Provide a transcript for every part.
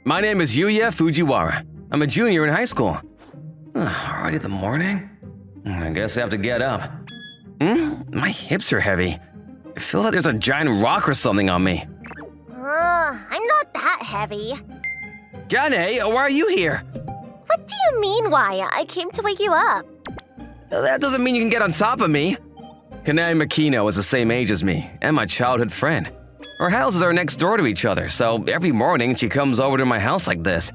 My name is Yuya Fujiwara. I'm a junior in high school. Already the morning? I guess I have to get up. My hips are heavy. I feel like there's a giant rock or something on me. I'm not that heavy. Gane, why are you here? What do you mean, why? I came to wake you up. That doesn't mean you can get on top of me. Kanae Makino is the same age as me, and my childhood friend. Our houses are next door to each other, so every morning she comes over to my house like this.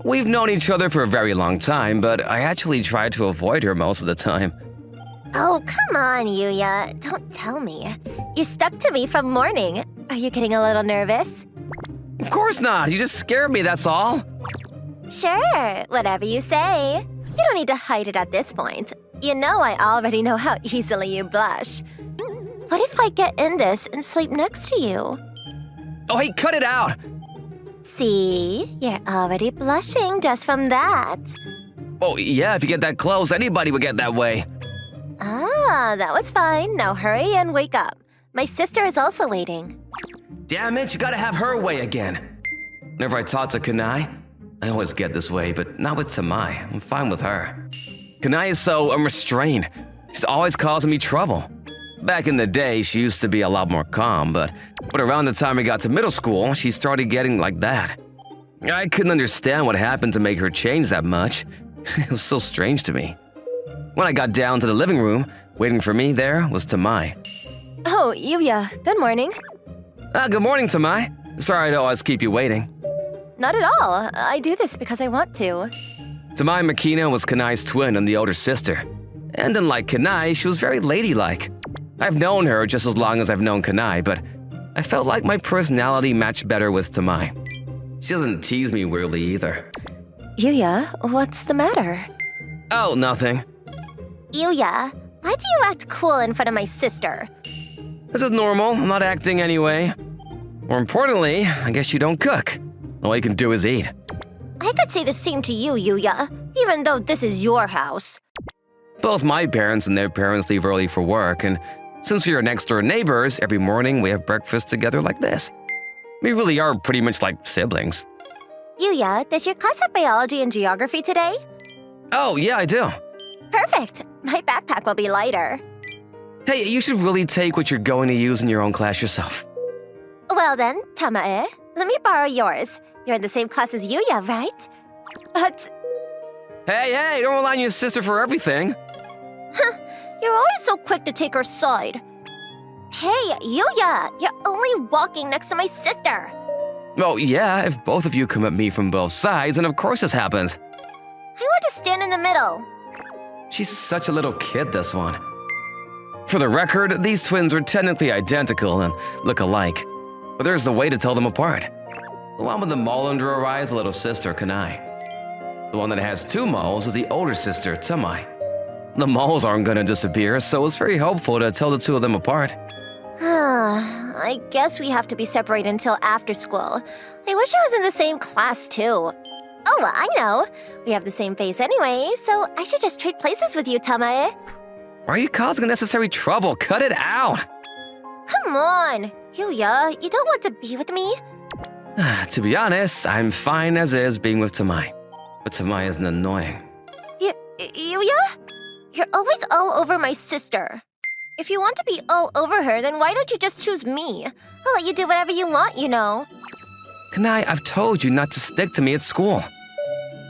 We've known each other for a very long time, but I actually try to avoid her most of the time. Oh, come on, Yuya. Don't tell me. You stuck to me from morning. Are you getting a little nervous? Of course not. You just scared me, that's all. Sure, whatever you say. You don't need to hide it at this point. You know I already know how easily you blush. What if I get in this and sleep next to you? Oh, hey, cut it out. See? You're already blushing just from that. Oh, yeah, if you get that close, anybody would get that way. Ah, that was fine. Now hurry and wake up. My sister is also waiting. Damn it, you gotta have her way again. Whenever I talk to Kanae, I always get this way, but not with Tamai. I'm fine with her. Kanae is so unrestrained. She's always causing me trouble. Back in the day, she used to be a lot more calm, but around the time we got to middle school, she started getting like that. I couldn't understand what happened to make her change that much. It was so strange to me. When I got down to the living room, waiting for me there was Tamai. Oh, Yuya, good morning. Good morning, Tamai. Sorry to always keep you waiting. Not at all. I do this because I want to. Tamai Makino was Kanae's twin and the older sister. And unlike Kanae, she was very ladylike. I've known her just as long as I've known Kanae, but I felt like my personality matched better with Tamai. She doesn't tease me weirdly either. Yuya, what's the matter? Oh, nothing. Yuya, why do you act cool in front of my sister? This is normal. I'm not acting anyway. More importantly, I guess you don't cook. All you can do is eat. I could say the same to you, Yuya, even though this is your house. Both my parents and their parents leave early for work, and since we are next-door neighbors, every morning we have breakfast together like this. We really are pretty much like siblings. Yuya, does your class have biology and geography today? Oh, yeah, I do. Perfect. My backpack will be lighter. Hey, you should really take what you're going to use in your own class yourself. Well then, Tamae, let me borrow yours. You're in the same class as Yuya, right? But… Hey, don't rely on your sister for everything. You're always so quick to take her side. Hey, Yuya, you're only walking next to my sister. Oh, yeah, if both of you come at me from both sides, then of course this happens. I want to stand in the middle. She's such a little kid, this one. For the record, these twins are technically identical and look alike, but there's a way to tell them apart. The one with the mole under her eye is the little sister, Kanae. The one that has two moles is the older sister, Tamai. The moles aren't gonna disappear, so it's very helpful to tell the two of them apart. I guess we have to be separated until after school. I wish I was in the same class too. Oh, I know. We have the same face anyway, so I should just trade places with you, Tamae. Why are you causing unnecessary trouble? Cut it out! Come on. Yuya, you don't want to be with me? To be honest, I'm fine as is being with Tamai. But Tamai isn't annoying. Yuya? You're always all over my sister. If you want to be all over her, then why don't you just choose me? I'll let you do whatever you want, you know. Kanae, I've told you not to stick to me at school.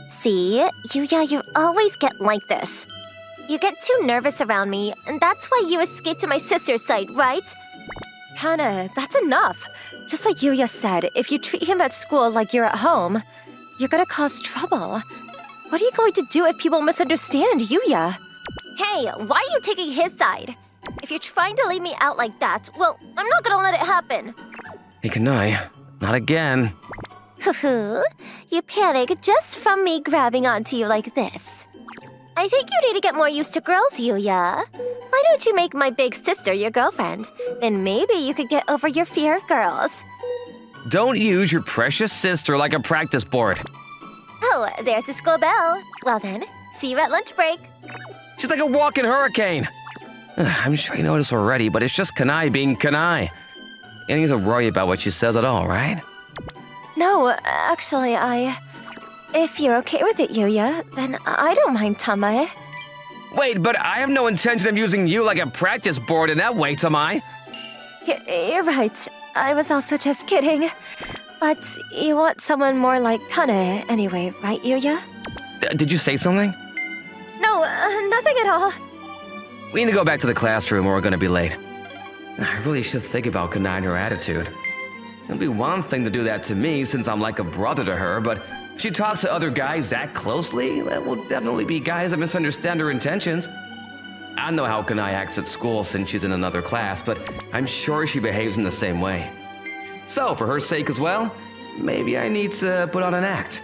See, Yuya, you always get like this. You get too nervous around me, and that's why you escaped to my sister's side, right? Kana, that's enough. Just like Yuya said, if you treat him at school like you're at home, you're gonna cause trouble. What are you going to do if people misunderstand Yuya? Hey, why are you taking his side? If you're trying to leave me out like that, well, I'm not gonna let it happen. Hey, Kanae, not again. Hoo-hoo, you panic just from me grabbing onto you like this. I think you need to get more used to girls, Yuya. Why don't you make my big sister your girlfriend? Then maybe you could get over your fear of girls. Don't use your precious sister like a practice board. Oh, there's the school bell. Well then, see you at lunch break. She's like a walking hurricane. I'm sure you know this already, but it's just Kanae being Kanae. You don't need to worry about what she says at all, right? No, actually, If you're okay with it, Yuya, then I don't mind Tamae. Wait, but I have no intention of using you like a practice board in that way, Tamai. You're right. I was also just kidding. But you want someone more like Kanae anyway, right, Yuya? Did you say something? No, nothing at all. We need to go back to the classroom or we're gonna be late. I really should think about Kanai and her attitude. It'd be one thing to do that to me since I'm like a brother to her, but if she talks to other guys that closely, that will definitely be guys that misunderstand her intentions. I know how Kanai acts at school since she's in another class, but I'm sure she behaves in the same way. So, for her sake as well, maybe I need to put on an act.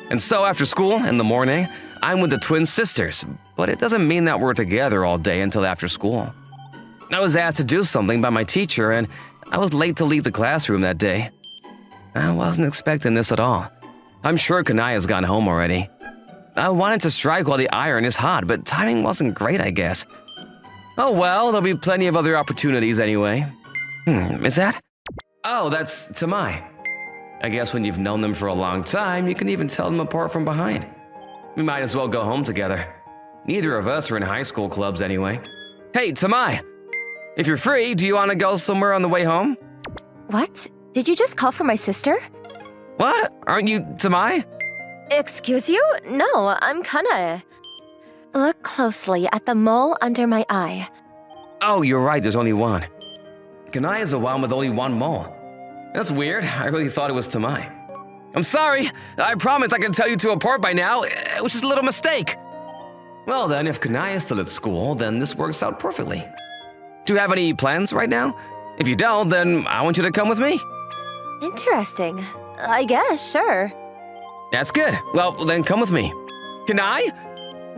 And so, after school, in the morning, I'm with the twin sisters, but it doesn't mean that we're together all day until after school. I was asked to do something by my teacher, and I was late to leave the classroom that day. I wasn't expecting this at all. I'm sure Kanai has gone home already. I wanted to strike while the iron is hot, but timing wasn't great, I guess. Oh well, there'll be plenty of other opportunities anyway. Is that? Oh, that's Tamai. I guess when you've known them for a long time, you can even tell them apart from behind. We might as well go home together. Neither of us are in high school clubs anyway. Hey, Tamai! If you're free, do you want to go somewhere on the way home? What? Did you just call for my sister? What? Aren't you Tamai? Excuse you? No, I'm Kanae. Look closely at the mole under my eye. Oh, you're right, there's only one. Kanai is the one with only one mole. That's weird, I really thought it was Tamai. I'm sorry, I promise I can tell you two apart by now. It was just a little mistake. Well then, if Kanai is still at school, then this works out perfectly. Do you have any plans right now? If you don't, then I want you to come with me. Interesting. I guess, sure. That's good. Well, then come with me. Kanai?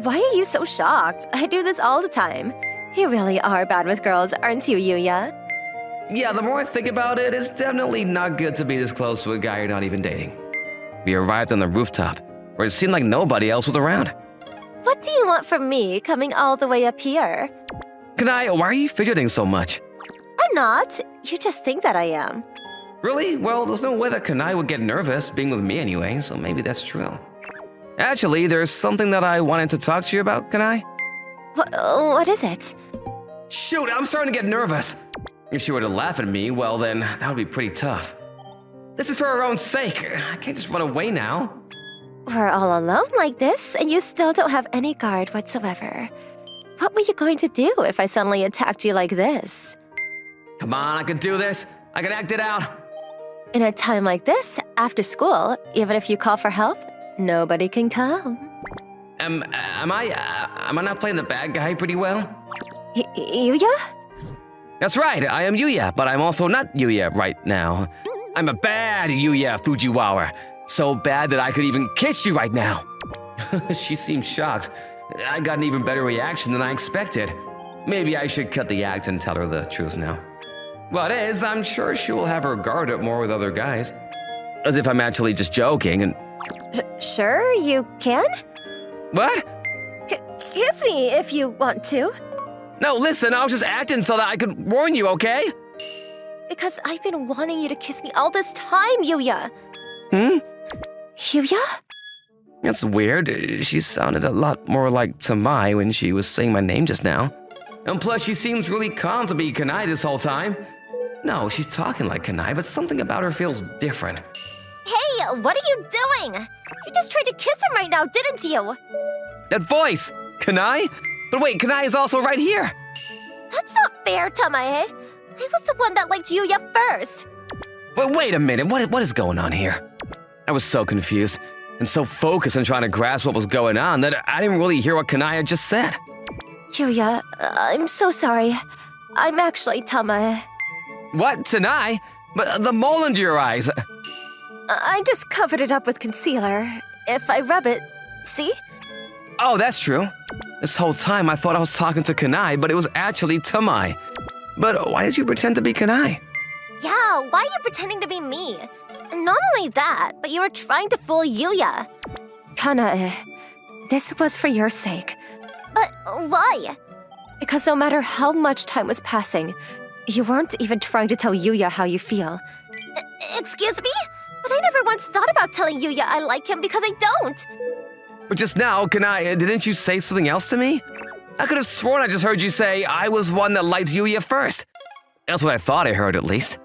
Why are you so shocked? I do this all the time. You really are bad with girls, aren't you, Yuya? Yeah, the more I think about it, it's definitely not good to be this close to a guy you're not even dating. We arrived on the rooftop, where it seemed like nobody else was around. What do you want from me coming all the way up here? Kanai, why are you fidgeting so much? I'm not. You just think that I am. Really? Well, there's no way that Kanai would get nervous being with me anyway, so maybe that's true. Actually, there's something that I wanted to talk to you about, Kanai. What is it? Shoot, I'm starting to get nervous. If she were to laugh at me, well then, that would be pretty tough. This is for her own sake. I can't just run away now. We're all alone like this, and you still don't have any guard whatsoever. What were you going to do if I suddenly attacked you like this? Come on, I can do this. I can act it out. In a time like this, after school, even if you call for help, nobody can come. Am I not playing the bad guy pretty well? Yuya? That's right, I am Yuya, but I'm also not Yuya right now. I'm a bad Yuya Fujiwara. So bad that I could even kiss you right now. She seemed shocked. I got an even better reaction than I expected. Maybe I should cut the act and tell her the truth now. Well, it is, I'm sure she will have her guard up more with other guys. As if I'm actually just joking and... Sure, you can? What? Kiss me if you want to. No, listen, I was just acting so that I could warn you, okay? Because I've been wanting you to kiss me all this time, Yuya. Yuya? That's weird. She sounded a lot more like Tamai when she was saying my name just now. And plus, she seems really calm to be Kanai this whole time. No, she's talking like Kanai, but something about her feels different. Hey, what are you doing? You just tried to kiss him right now, didn't you? That voice! Kanai? But wait, Kanai is also right here! That's not fair, Tamae. I was the one that liked Yuya first. But wait a minute, what is going on here? I was so confused and so focused on trying to grasp what was going on that I didn't really hear what Kanai had just said. Yuya, I'm so sorry. I'm actually Tamae. What, Tanai? But the mole under your eyes... I just covered it up with concealer. If I rub it, see? Oh, that's true. This whole time I thought I was talking to Kanai, but it was actually Tamai. But why did you pretend to be Kanai? Yeah, why are you pretending to be me? And not only that, but you were trying to fool Yuya. Kanae, this was for your sake. But why? Because no matter how much time was passing, you weren't even trying to tell Yuya how you feel. Excuse me? But I never once thought about telling Yuya I like him because I don't. But just now, didn't you say something else to me? I could have sworn I just heard you say I was one that liked Yuya first. That's what I thought I heard, at least.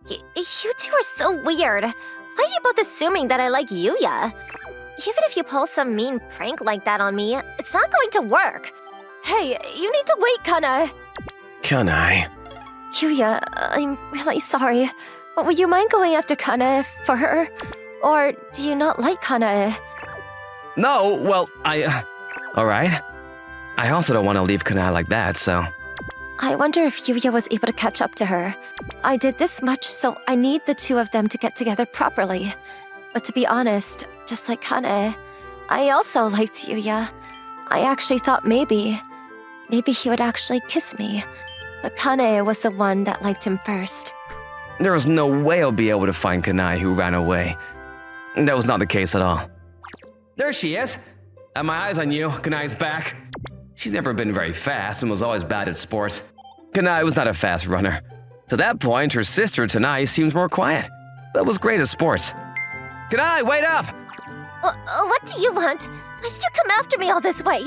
You two are so weird. Why are you both assuming that I like Yuya? Even if you pull some mean prank like that on me, it's not going to work. Hey, you need to wait, Kanae. Kanae? Yuya, I'm really sorry. But would you mind going after Kanae for her? Or do you not like Kanae? No, well, all right. I also don't want to leave Kanae like that, so... I wonder if Yuya was able to catch up to her. I did this much, so I need the two of them to get together properly. But to be honest, just like Kanae, I also liked Yuya. I actually thought maybe he would actually kiss me. But Kanae was the one that liked him first. There was no way I'll be able to find Kanae who ran away. That was not the case at all. There she is. Have my eyes on you. Kanae's back. She's never been very fast and was always bad at sports. Kanae was not a fast runner. To that point, her sister Tanai seems more quiet, but was great at sports. Kanae, wait up! What do you want? Why did you come after me all this way?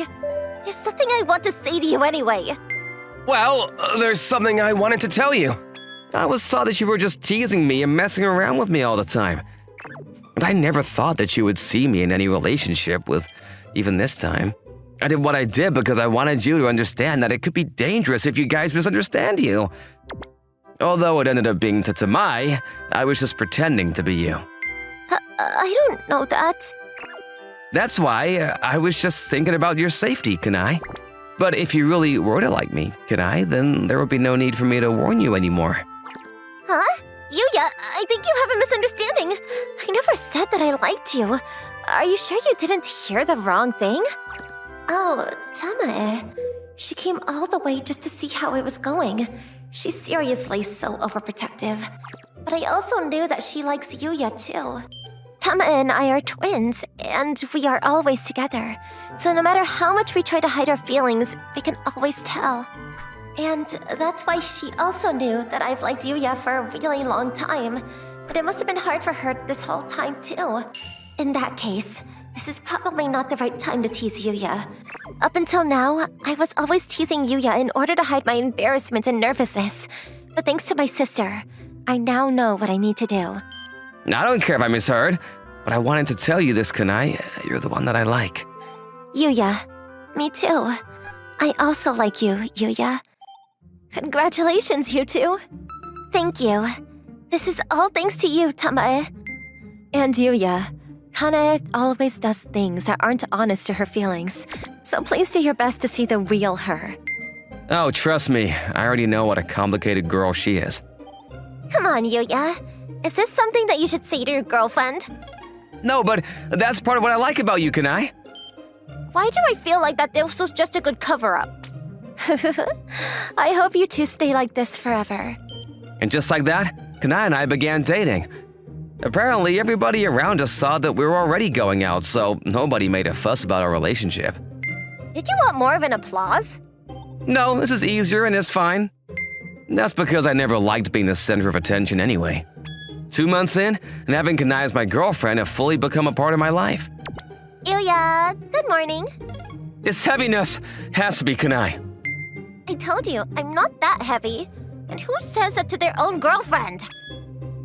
There's something I want to say to you anyway. Well, there's something I wanted to tell you. I always thought that you were just teasing me and messing around with me all the time. But I never thought that you would see me in any relationship with even this time. I did what I did because I wanted you to understand that it could be dangerous if you guys misunderstand you. Although it ended up being Tatamai, I was just pretending to be you. I don't know that. That's why I was just thinking about your safety, Kanae. But if you really were to like me, Kanae, then there would be no need for me to warn you anymore. Huh? Yuya, I think you have a misunderstanding. I never said that I liked you. Are you sure you didn't hear the wrong thing? Oh, Tamae. She came all the way just to see how it was going. She's seriously so overprotective. But I also knew that she likes Yuya too. Tamae and I are twins, and we are always together. So no matter how much we try to hide our feelings, we can always tell. And that's why she also knew that I've liked Yuya for a really long time. But it must have been hard for her this whole time too. In that case, this is probably not the right time to tease Yuya. Up until now, I was always teasing Yuya in order to hide my embarrassment and nervousness. But thanks to my sister, I now know what I need to do. I don't care if I misheard, but I wanted to tell you this, Kanae. You're the one that I like. Yuya, me too. I also like you, Yuya. Congratulations, you two. Thank you. This is all thanks to you, Tamae. And Yuya, Kanae always does things that aren't honest to her feelings. So please do your best to see the real her. Oh, trust me, I already know what a complicated girl she is. Come on, Yuya. Is this something that you should say to your girlfriend? No, but that's part of what I like about you, Kanae. Why do I feel like that this was just a good cover-up? I hope you two stay like this forever. And just like that, Kanae and I began dating. Apparently, everybody around us saw that we were already going out, so nobody made a fuss about our relationship. Did you want more of an applause? No, this is easier and it's fine. That's because I never liked being the center of attention anyway. 2 months in, and having Kanae as my girlfriend have fully become a part of my life. Yuya, good morning. This heaviness has to be Kanae. I told you, I'm not that heavy. And who says that to their own girlfriend?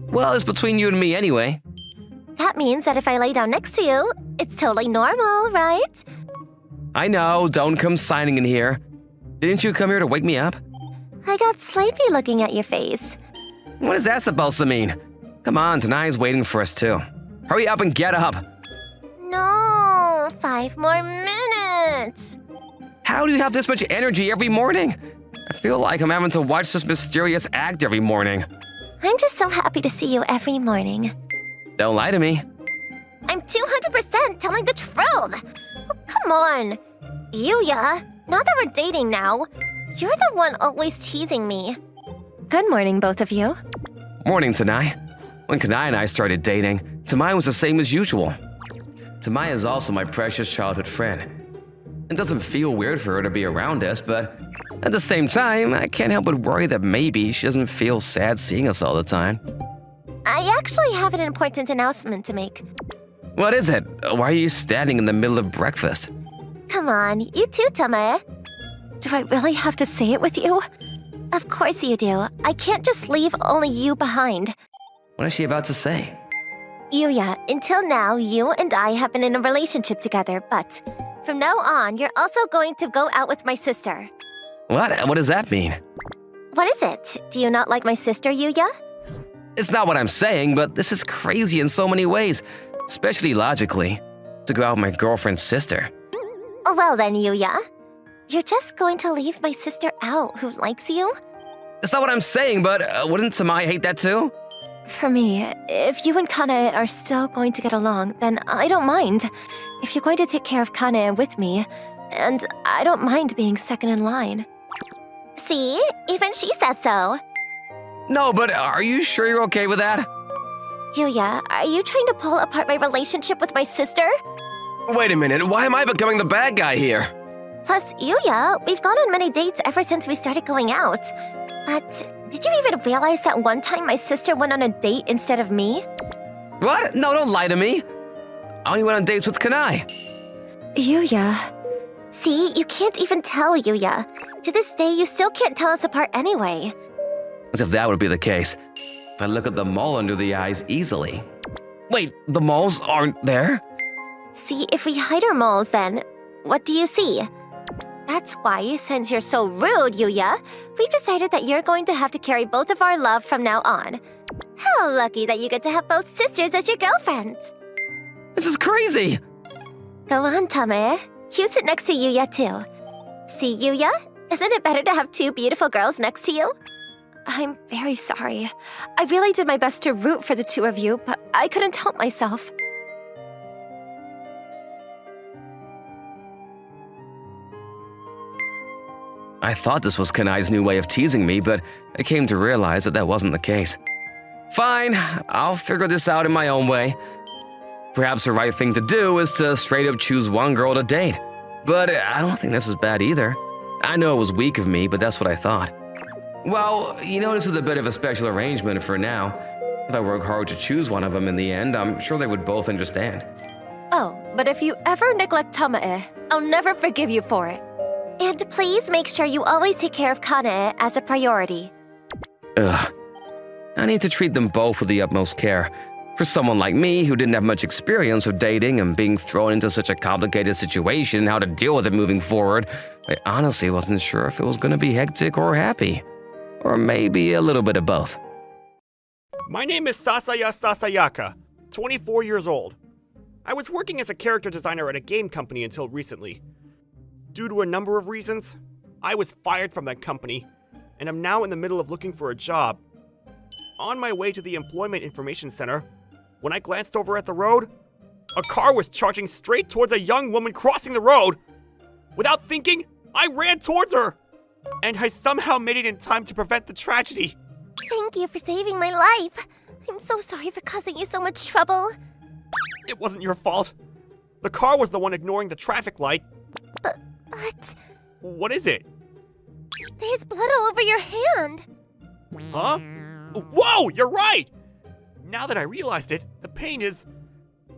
Well, it's between you and me anyway. That means that if I lay down next to you, it's totally normal, right? I know, don't come signing in here. Didn't you come here to wake me up? I got sleepy looking at your face. What is that supposed to mean? Come on, Tanai's waiting for us too. Hurry up and get up. No, 5 more minutes. How do you have this much energy every morning? I feel like I'm having to watch this mysterious act every morning. I'm just so happy to see you every morning. Don't lie to me. I'm 200% telling the truth. Oh, come on. Yuya, now that we're dating now, you're the one always teasing me. Good morning, both of you. Morning, Tanai. When Kanae and I started dating, Tamai was the same as usual. Tamai is also my precious childhood friend. It doesn't feel weird for her to be around us, but at the same time, I can't help but worry that maybe she doesn't feel sad seeing us all the time. I actually have an important announcement to make. What is it? Why are you standing in the middle of breakfast? Come on, you too, Tamae. Do I really have to say it with you? Of course you do. I can't just leave only you behind. What is she about to say? Yuya, until now, you and I have been in a relationship together, but from now on, you're also going to go out with my sister. What? What does that mean? What is it? Do you not like my sister, Yuya? It's not what I'm saying, but this is crazy in so many ways, especially logically, to go out with my girlfriend's sister. Well then, Yuya. You're just going to leave my sister out who likes you? That's not what I'm saying, but wouldn't Tamae hate that too? For me, if you and Kanae are still going to get along, then I don't mind. If you're going to take care of Kanae with me, and I don't mind being second in line. See? Even she says so. No, but are you sure you're okay with that? Yuya, are you trying to pull apart my relationship with my sister? Wait a minute, why am I becoming the bad guy here? Plus, Yuya, we've gone on many dates ever since we started going out. But did you even realize that one time my sister went on a date instead of me? What? No, don't lie to me. I only went on dates with Kanae. Yuya. See, you can't even tell, Yuya. To this day, you still can't tell us apart anyway. As if that would be the case. If I look at the mole under the eyes easily. Wait, the moles aren't there? See, if we hide our moles, then what do you see? That's why, since you're so rude, Yuya, we've decided that you're going to have to carry both of our love from now on. How lucky that you get to have both sisters as your girlfriends. This is crazy. Go on, Tamae. You sit next to Yuya, too. See, Yuya? Isn't it better to have two beautiful girls next to you? I'm very sorry. I really did my best to root for the two of you, but I couldn't help myself. I thought this was Kanae's new way of teasing me, but I came to realize that that wasn't the case. Fine, I'll figure this out in my own way. Perhaps the right thing to do is to straight up choose one girl to date. But I don't think this is bad either. I know it was weak of me, but that's what I thought. Well, you know, this is a bit of a special arrangement for now. If I work hard to choose one of them in the end, I'm sure they would both understand. Oh, but if you ever neglect Tamae, I'll never forgive you for it. And please make sure you always take care of Kanae as a priority. Ugh. I need to treat them both with the utmost care. For someone like me who didn't have much experience with dating and being thrown into such a complicated situation and how to deal with it moving forward, I honestly wasn't sure if it was going to be hectic or happy. Or maybe a little bit of both. My name is Sasaya Sasayaka, 24 years old. I was working as a character designer at a game company until recently. Due to a number of reasons, I was fired from that company, and I'm now in the middle of looking for a job. On my way to the Employment Information Center, when I glanced over at the road, a car was charging straight towards a young woman crossing the road. Without thinking, I ran towards her, and I somehow made it in time to prevent the tragedy. Thank you for saving my life. I'm so sorry for causing you so much trouble. It wasn't your fault. The car was the one ignoring the traffic light. But... What is it? There's blood all over your hand. Huh? Whoa, you're right! Now that I realized it, the pain is...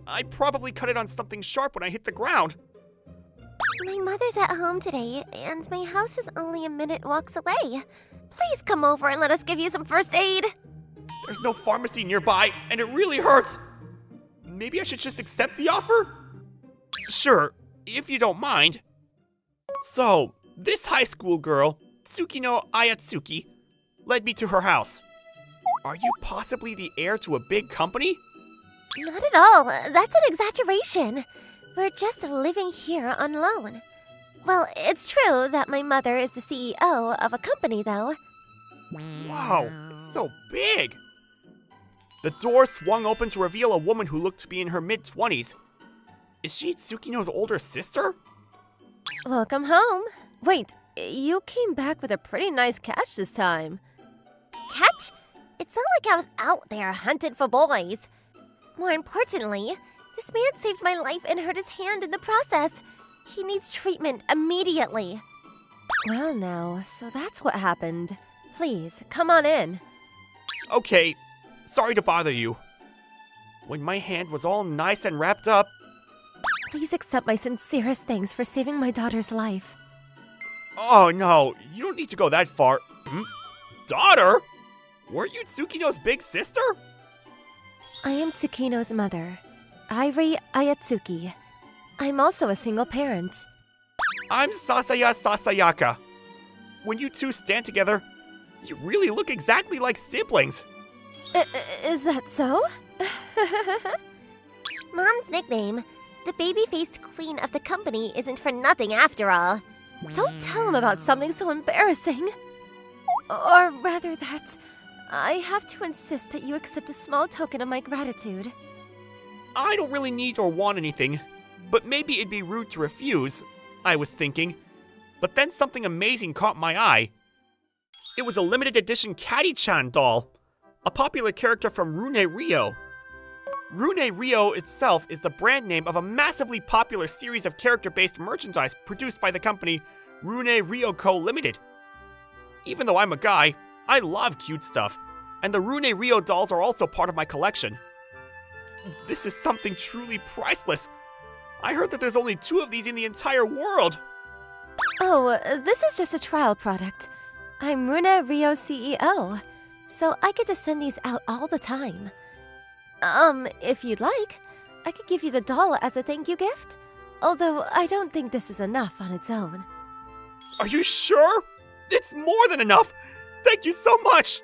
I probably cut it on something sharp when I hit the ground. My mother's at home today, and my house is only a minute walks away. Please come over and let us give you some first aid. There's no pharmacy nearby, and it really hurts. Maybe I should just accept the offer? Sure, if you don't mind. So, this high school girl, Tsukino Ayatsuki, led me to her house. Are you possibly the heir to a big company? Not at all. That's an exaggeration. We're just living here on loan. Well, it's true that my mother is the CEO of a company, though. Wow, it's so big! The door swung open to reveal a woman who looked to be in her mid-20s. Is she Tsukino's older sister? Welcome home. Wait, you came back with a pretty nice catch this time. Catch? It's not like I was out there hunting for boys. More importantly, this man saved my life and hurt his hand in the process. He needs treatment immediately. Well now, so that's what happened. Please, come on in. Okay, Sorry to bother you. When my hand was all nice and wrapped up... Please accept my sincerest thanks for saving my daughter's life. Oh no, you don't need to go that far. Daughter? Weren't you Tsukino's big sister? I am Tsukino's mother, Airi Ayatsuki. I'm also a single parent. I'm Sasaya Sasayaka. When you two stand together, you really look exactly like siblings. Is that so? Mom's nickname, the baby-faced queen of the company, isn't for nothing after all. Don't tell him about something so embarrassing. Or rather that, I have to insist that you accept a small token of my gratitude. I don't really need or want anything, but maybe it'd be rude to refuse, I was thinking. But then something amazing caught my eye. It was a limited edition Caddy-chan doll, a popular character from Rune Rio. Rune Rio itself is the brand name of a massively popular series of character-based merchandise produced by the company Rune Rio Co. Limited. Even though I'm a guy, I love cute stuff, and the Rune Rio dolls are also part of my collection. This is something truly priceless. I heard that there's only 2 of these in the entire world. Oh, this is just a trial product. I'm Rune Rio CEO, so I get to send these out all the time. If you'd like, I could give you the doll as a thank you gift, although I don't think this is enough on its own. Are you sure? It's more than enough! Thank you so much!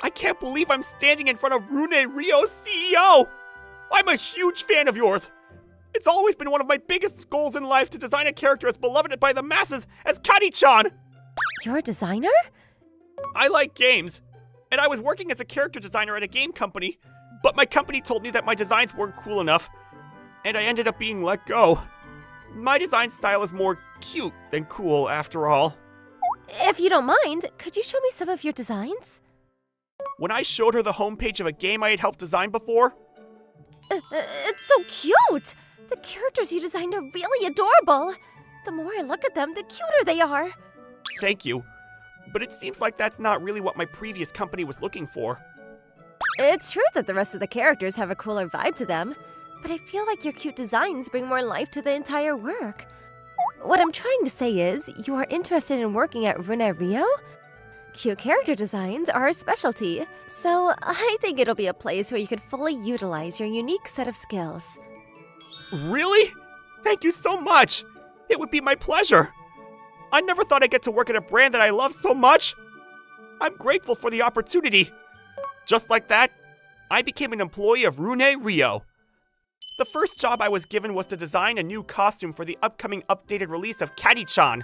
I can't believe I'm standing in front of Rune Rio's CEO! I'm a huge fan of yours! It's always been one of my biggest goals in life to design a character as beloved by the masses as Kari-chan! You're a designer? I like games, and I was working as a character designer at a game company, but my company told me that my designs weren't cool enough, and I ended up being let go. My design style is more cute than cool, after all. If you don't mind, could you show me some of your designs? When I showed her the homepage of a game I had helped design before... It's so cute! The characters you designed are really adorable! The more I look at them, the cuter they are! Thank you, but it seems like that's not really what my previous company was looking for. It's true that the rest of the characters have a cooler vibe to them, but I feel like your cute designs bring more life to the entire work. What I'm trying to say is, you are interested in working at Rune Rio? Cute character designs are a specialty, so I think it'll be a place where you could fully utilize your unique set of skills. Really? Thank you so much! It would be my pleasure! I never thought I'd get to work at a brand that I love so much! I'm grateful for the opportunity! Just like that, I became an employee of Rune Rio. The first job I was given was to design a new costume for the upcoming updated release of Caddy-chan.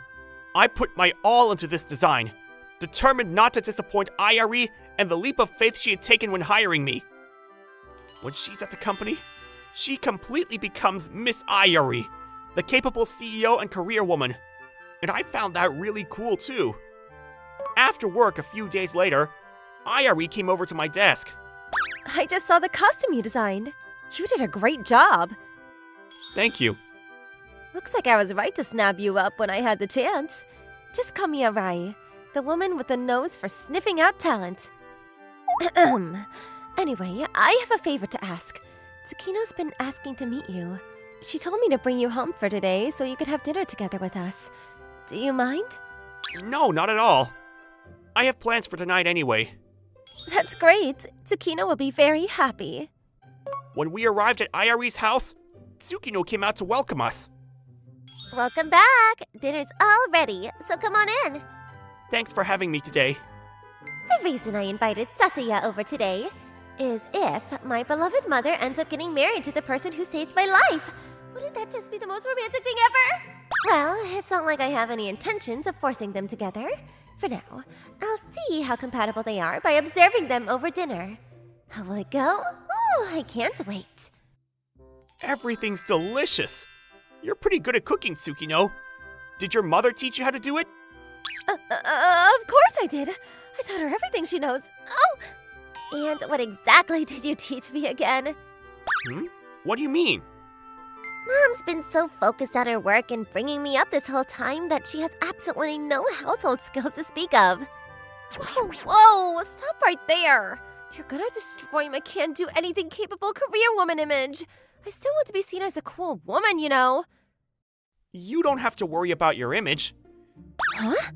I put my all into this design, determined not to disappoint Ayari and the leap of faith she had taken when hiring me. When she's at the company, she completely becomes Miss Ayari, the capable CEO and career woman. And I found that really cool too. After work a few days later, Ayari came over to my desk. I just saw the costume you designed. You did a great job. Thank you. Looks like I was right to snap you up when I had the chance. Just call me Arai, the woman with the nose for sniffing out talent. Anyway, I have a favor to ask. Tsukino's been asking to meet you. She told me to bring you home for today so you could have dinner together with us. Do you mind? No, not at all. I have plans for tonight anyway. That's great. Tsukino will be very happy. When we arrived at Ayari's house, Tsukino came out to welcome us. Welcome back! Dinner's all ready, so come on in. Thanks for having me today. The reason I invited Sasaya over today is if my beloved mother ends up getting married to the person who saved my life. Wouldn't that just be the most romantic thing ever? Well, it's not like I have any intentions of forcing them together. For now, I'll see how compatible they are by observing them over dinner. How will it go? Oh, I can't wait. Everything's delicious. You're pretty good at cooking, Tsukino. Did your mother teach you how to do it? Of course I did. I taught her everything she knows. Oh! And what exactly did you teach me again? What do you mean? Mom's been so focused on her work and bringing me up this whole time that she has absolutely no household skills to speak of. Whoa, stop right there. You're gonna destroy my can't-do-anything-capable career woman image. I still want to be seen as a cool woman, you know. You don't have to worry about your image. Huh?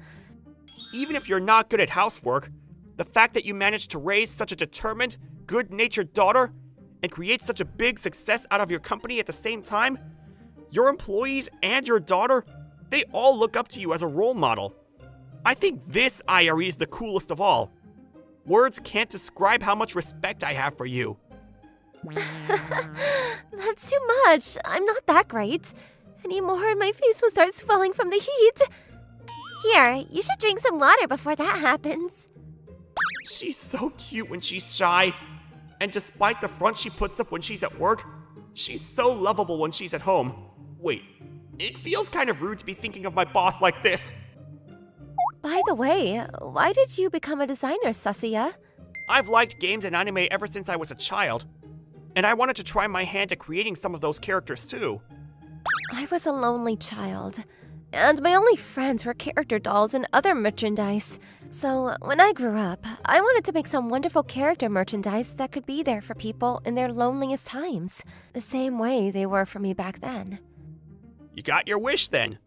Even if you're not good at housework, the fact that you managed to raise such a determined, good-natured daughter and create such a big success out of your company at the same time, your employees and your daughter, they all look up to you as a role model. I think this IRE is the coolest of all. Words can't describe how much respect I have for you. That's too much. I'm not that great. Any more and my face will start swelling from the heat. Here, you should drink some water before that happens. She's so cute when she's shy. And despite the front she puts up when she's at work, she's so lovable when she's at home. Wait, it feels kind of rude to be thinking of my boss like this. By the way, why did you become a designer, Sasuya? I've liked games and anime ever since I was a child, and I wanted to try my hand at creating some of those characters too. I was a lonely child, and my only friends were character dolls and other merchandise. So when I grew up, I wanted to make some wonderful character merchandise that could be there for people in their loneliest times, the same way they were for me back then. You got your wish then.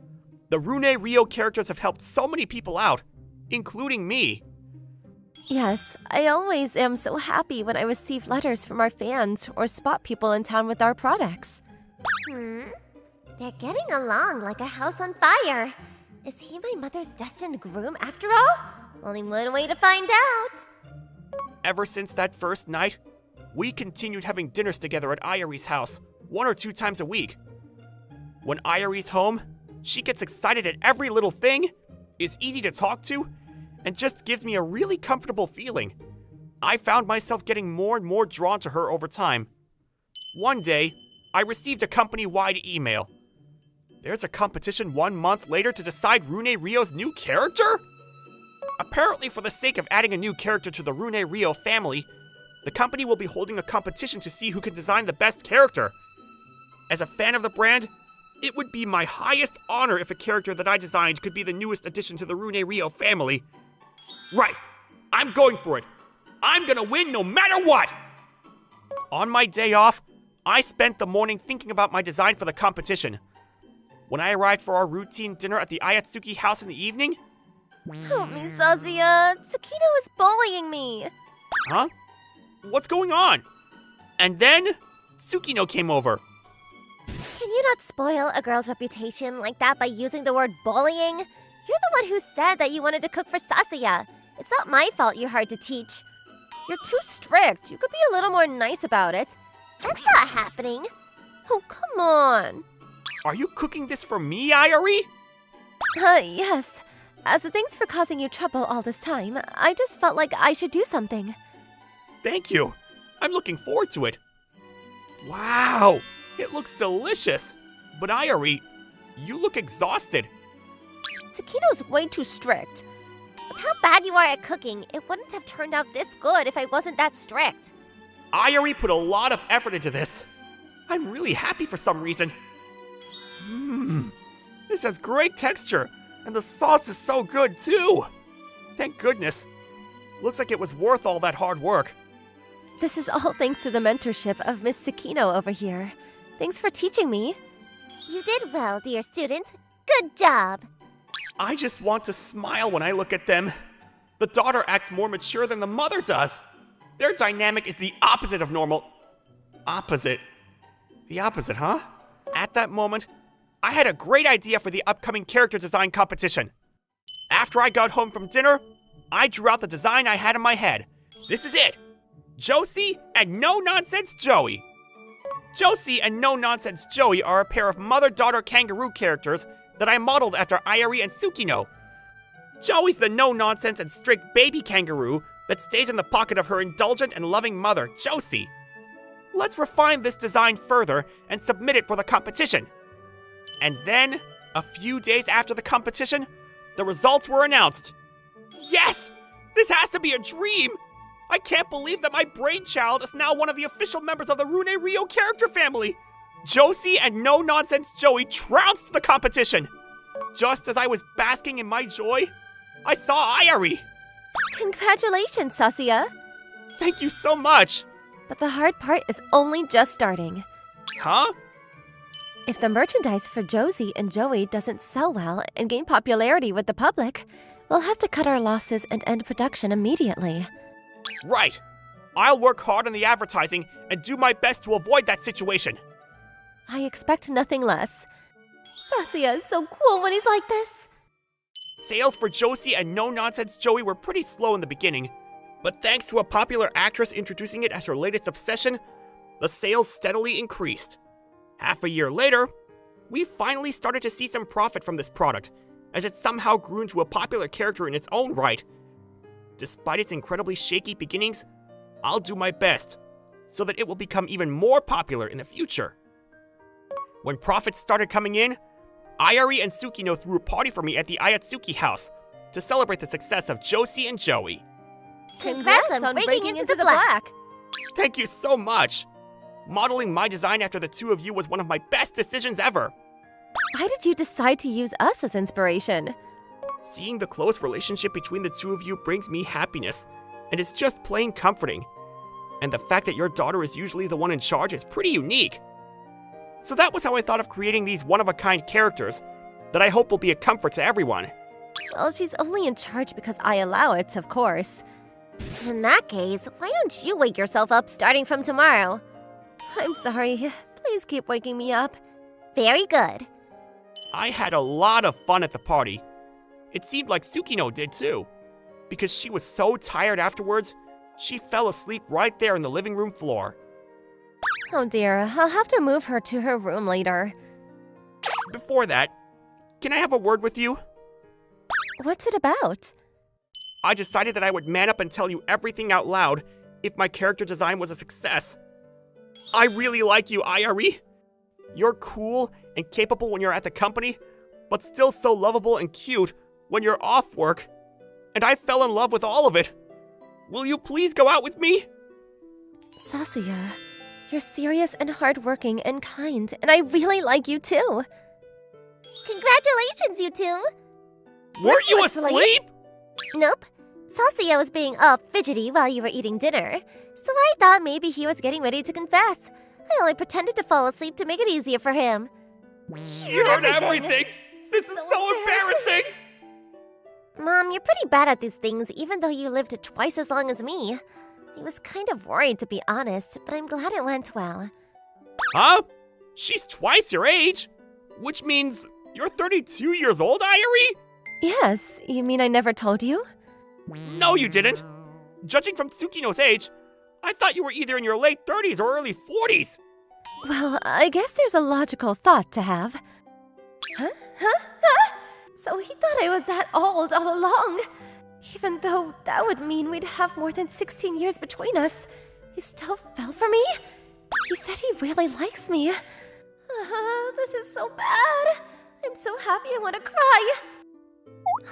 The Rune Rio characters have helped so many people out, including me. Yes, I always am so happy when I receive letters from our fans or spot people in town with our products. They're getting along like a house on fire. Is he my mother's destined groom after all? Only one way to find out. Ever since that first night, we continued having dinners together at Ayari's house, 1 or 2 times a week. When Ayari's home, she gets excited at every little thing, is easy to talk to, and just gives me a really comfortable feeling. I found myself getting more and more drawn to her over time. One day, I received a company-wide email. There's a competition 1 month later to decide Rune Rio's new character? Apparently, for the sake of adding a new character to the Rune Rio family, the company will be holding a competition to see who can design the best character. As a fan of the brand, it would be my highest honor if a character that I designed could be the newest addition to the Rune Rio family. Right, I'm going for it. I'm gonna win no matter what! On my day off, I spent the morning thinking about my design for the competition. When I arrived for our routine dinner at the Ayatsuki house in the evening... Help me, Sasuya. Tsukino is bullying me. Huh? What's going on? And then, Tsukino came over. Can you not spoil a girl's reputation like that by using the word bullying? You're the one who said that you wanted to cook for Sasuya. It's not my fault you're hard to teach. You're too strict. You could be a little more nice about it. That's not happening. Oh, come on. Are you cooking this for me, Ayari? Yes. As a thanks for causing you trouble all this time, I just felt like I should do something. Thank you. I'm looking forward to it. Wow, it looks delicious. But Ayari, you look exhausted. Tsukino's way too strict. With how bad you are at cooking, it wouldn't have turned out this good if I wasn't that strict. Ayari put a lot of effort into this. I'm really happy for some reason. This has great texture, and the sauce is so good too. Thank goodness. Looks like it was worth all that hard work. This is all thanks to the mentorship of Miss Tsukino over here. Thanks for teaching me. You did well, dear student. Good job. I just want to smile when I look at them. The daughter acts more mature than the mother does. Their dynamic is the opposite of normal. Opposite. The opposite, huh? At that moment, I had a great idea for the upcoming character design competition. After I got home from dinner, I drew out the design I had in my head. This is it. Josie and No Nonsense Joey. Josie and No Nonsense Joey are a pair of mother-daughter kangaroo characters that I modeled after Ayari and Tsukino. Joey's the no-nonsense and strict baby kangaroo that stays in the pocket of her indulgent and loving mother, Josie. Let's refine this design further and submit it for the competition. And then, a few days after the competition, the results were announced. Yes! This has to be a dream! I can't believe that my brainchild is now one of the official members of the Rune Rio character family! Josie and No Nonsense Joey trounced the competition! Just as I was basking in my joy, I saw Ayari! Congratulations, Sasuya. Thank you so much! But the hard part is only just starting. Huh? If the merchandise for Josie and Joey doesn't sell well and gain popularity with the public, we'll have to cut our losses and end production immediately. Right. I'll work hard on the advertising and do my best to avoid that situation. I expect nothing less. Sasaya is so cool when he's like this. Sales for Josie and No Nonsense Joey were pretty slow in the beginning, but thanks to a popular actress introducing it as her latest obsession, the sales steadily increased. Half a year later, we finally started to see some profit from this product, as it somehow grew into a popular character in its own right. Despite its incredibly shaky beginnings, I'll do my best so that it will become even more popular in the future. When profits started coming in, Ayari and Tsukino threw a party for me at the Ayatsuki house to celebrate the success of Josie and Joey. Congrats on breaking into the black! Thank you so much! Modeling my design after the two of you was one of my best decisions ever. Why did you decide to use us as inspiration? Seeing the close relationship between the two of you brings me happiness, and it's just plain comforting. And the fact that your daughter is usually the one in charge is pretty unique. So that was how I thought of creating these one-of-a-kind characters that I hope will be a comfort to everyone. Well, she's only in charge because I allow it, of course. In that case, why don't you wake yourself up starting from tomorrow? I'm sorry. Please keep waking me up. Very good. I had a lot of fun at the party. It seemed like Tsukino did too. Because she was so tired afterwards, she fell asleep right there on the living room floor. Oh dear, I'll have to move her to her room later. Before that, can I have a word with you? What's it about? I decided that I would man up and tell you everything out loud if my character design was a success. I really like you, Ayari. You're cool and capable when you're at the company, but still so lovable and cute when you're off work. And I fell in love with all of it. Will you please go out with me? Sasaya, you're serious and hardworking and kind, and I really like you too. Congratulations, you two! Weren't you asleep? Nope. Sasaya was being all fidgety while you were eating dinner, so I thought maybe he was getting ready to confess. I only pretended to fall asleep to make it easier for him. You heard everything! This is so embarrassing! Mom, you're pretty bad at these things, even though you lived twice as long as me. I was kind of worried, to be honest, but I'm glad it went well. Huh? She's twice your age? Which means you're 32 years old, Ayari? Yes, you mean I never told you? No, you didn't. Judging from Tsukino's age, I thought you were either in your late 30s or early 40s. Well, I guess there's a logical thought to have. Huh? So he thought I was that old all along. Even though that would mean we'd have more than 16 years between us, he still fell for me? He said he really likes me. This is so bad. I'm so happy I want to cry.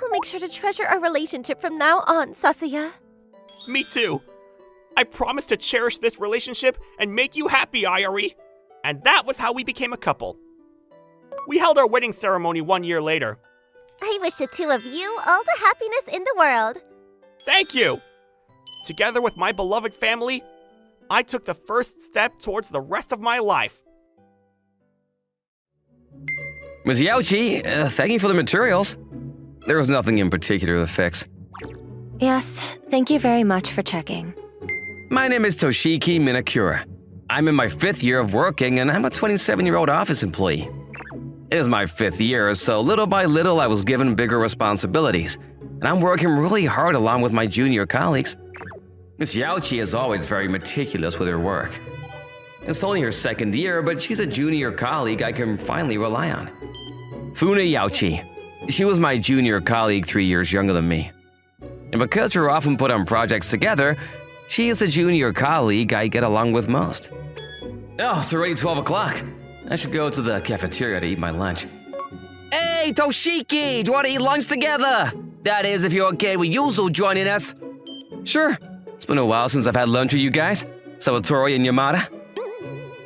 I'll make sure to treasure our relationship from now on, Sasaya. Me too. I promised to cherish this relationship and make you happy, Ayari. And that was how we became a couple. We held our wedding ceremony 1 year later. I wish the two of you all the happiness in the world. Thank you! Together with my beloved family, I took the first step towards the rest of my life. Ms. Yaochi, thank you for the materials. There was nothing in particular to fix. Yes, thank you very much for checking. My name is Toshiki Minakura. I'm in my 5th year of working, and I'm a 27-year-old office employee. It is my 5th year, so little by little I was given bigger responsibilities, and I'm working really hard along with my junior colleagues. Miss Yaochi is always very meticulous with her work. It's only her 2nd year, but she's a junior colleague I can finally rely on. Funa Yaochi. She was my junior colleague 3 years younger than me. And because we're often put on projects together, she is a junior colleague I get along with most. Oh, it's already 12 o'clock. I should go to the cafeteria to eat my lunch. Hey, Toshiki! Do you want to eat lunch together? That is, if you're okay with Yuzu joining us. Sure. It's been a while since I've had lunch with you guys. Sawatori and Yamada.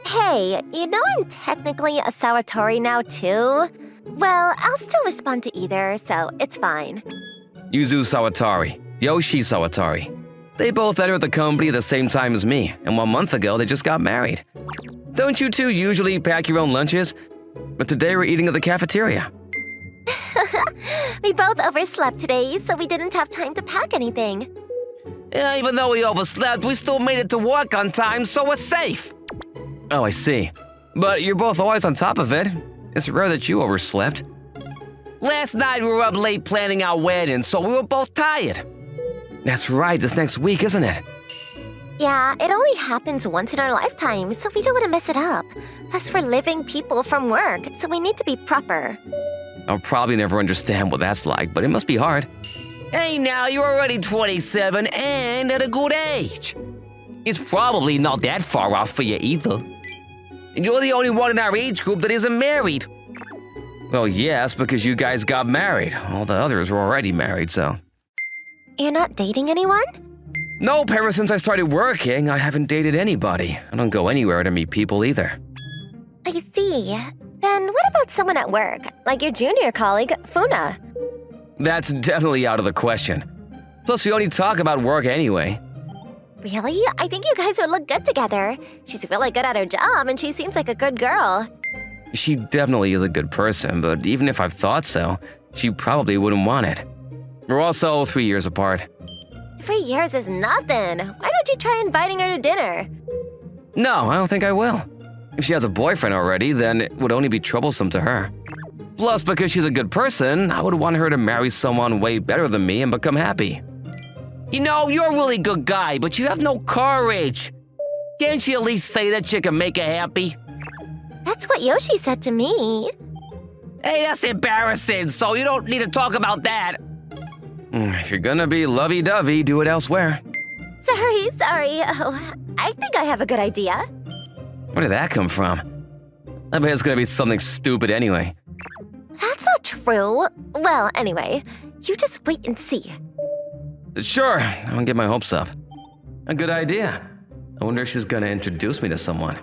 Hey, you know I'm technically a Sawatori now too? Well, I'll still respond to either, so it's fine. Yuzu Sawatori. Yoshi Sawatori. They both entered the company at the same time as me, and 1 month ago they just got married. Don't you two usually pack your own lunches? But today we're eating at the cafeteria. We both overslept today, so we didn't have time to pack anything. Yeah, even though we overslept, we still made it to work on time, so we're safe. Oh, I see. But you're both always on top of it. It's rare that you overslept. Last night we were up late planning our wedding, so we were both tired. That's right, it's next week, isn't it? Yeah, it only happens once in our lifetime, so we don't want to mess it up. Plus, we're living people from work, so we need to be proper. I'll probably never understand what that's like, but it must be hard. Hey now, you're already 27 and at a good age. It's probably not that far off for you either. You're the only one in our age group that isn't married. Well, yes, because you guys got married. All the others were already married, so. You're not dating anyone? Nope, ever since I started working, I haven't dated anybody. I don't go anywhere to meet people either. I see. Then what about someone at work, like your junior colleague, Funa? That's definitely out of the question. Plus, we only talk about work anyway. Really? I think you guys would look good together. She's really good at her job, and she seems like a good girl. She definitely is a good person, but even if I thought so, she probably wouldn't want it. We're also 3 years apart. 3 years is nothing. Why don't you try inviting her to dinner? No, I don't think I will. If she has a boyfriend already, then it would only be troublesome to her. Plus, because she's a good person, I would want her to marry someone way better than me and become happy. You know, you're a really good guy, but you have no courage. Can't you at least say that you can make her happy? That's what Yoshi said to me. Hey, that's embarrassing, so you don't need to talk about that. If you're gonna be lovey-dovey, do it elsewhere. Sorry. Oh, I think I have a good idea. Where did that come from? I bet it's gonna be something stupid anyway. That's not true. Well, anyway, you just wait and see. Sure, I won't get my hopes up. A good idea. I wonder if she's gonna introduce me to someone.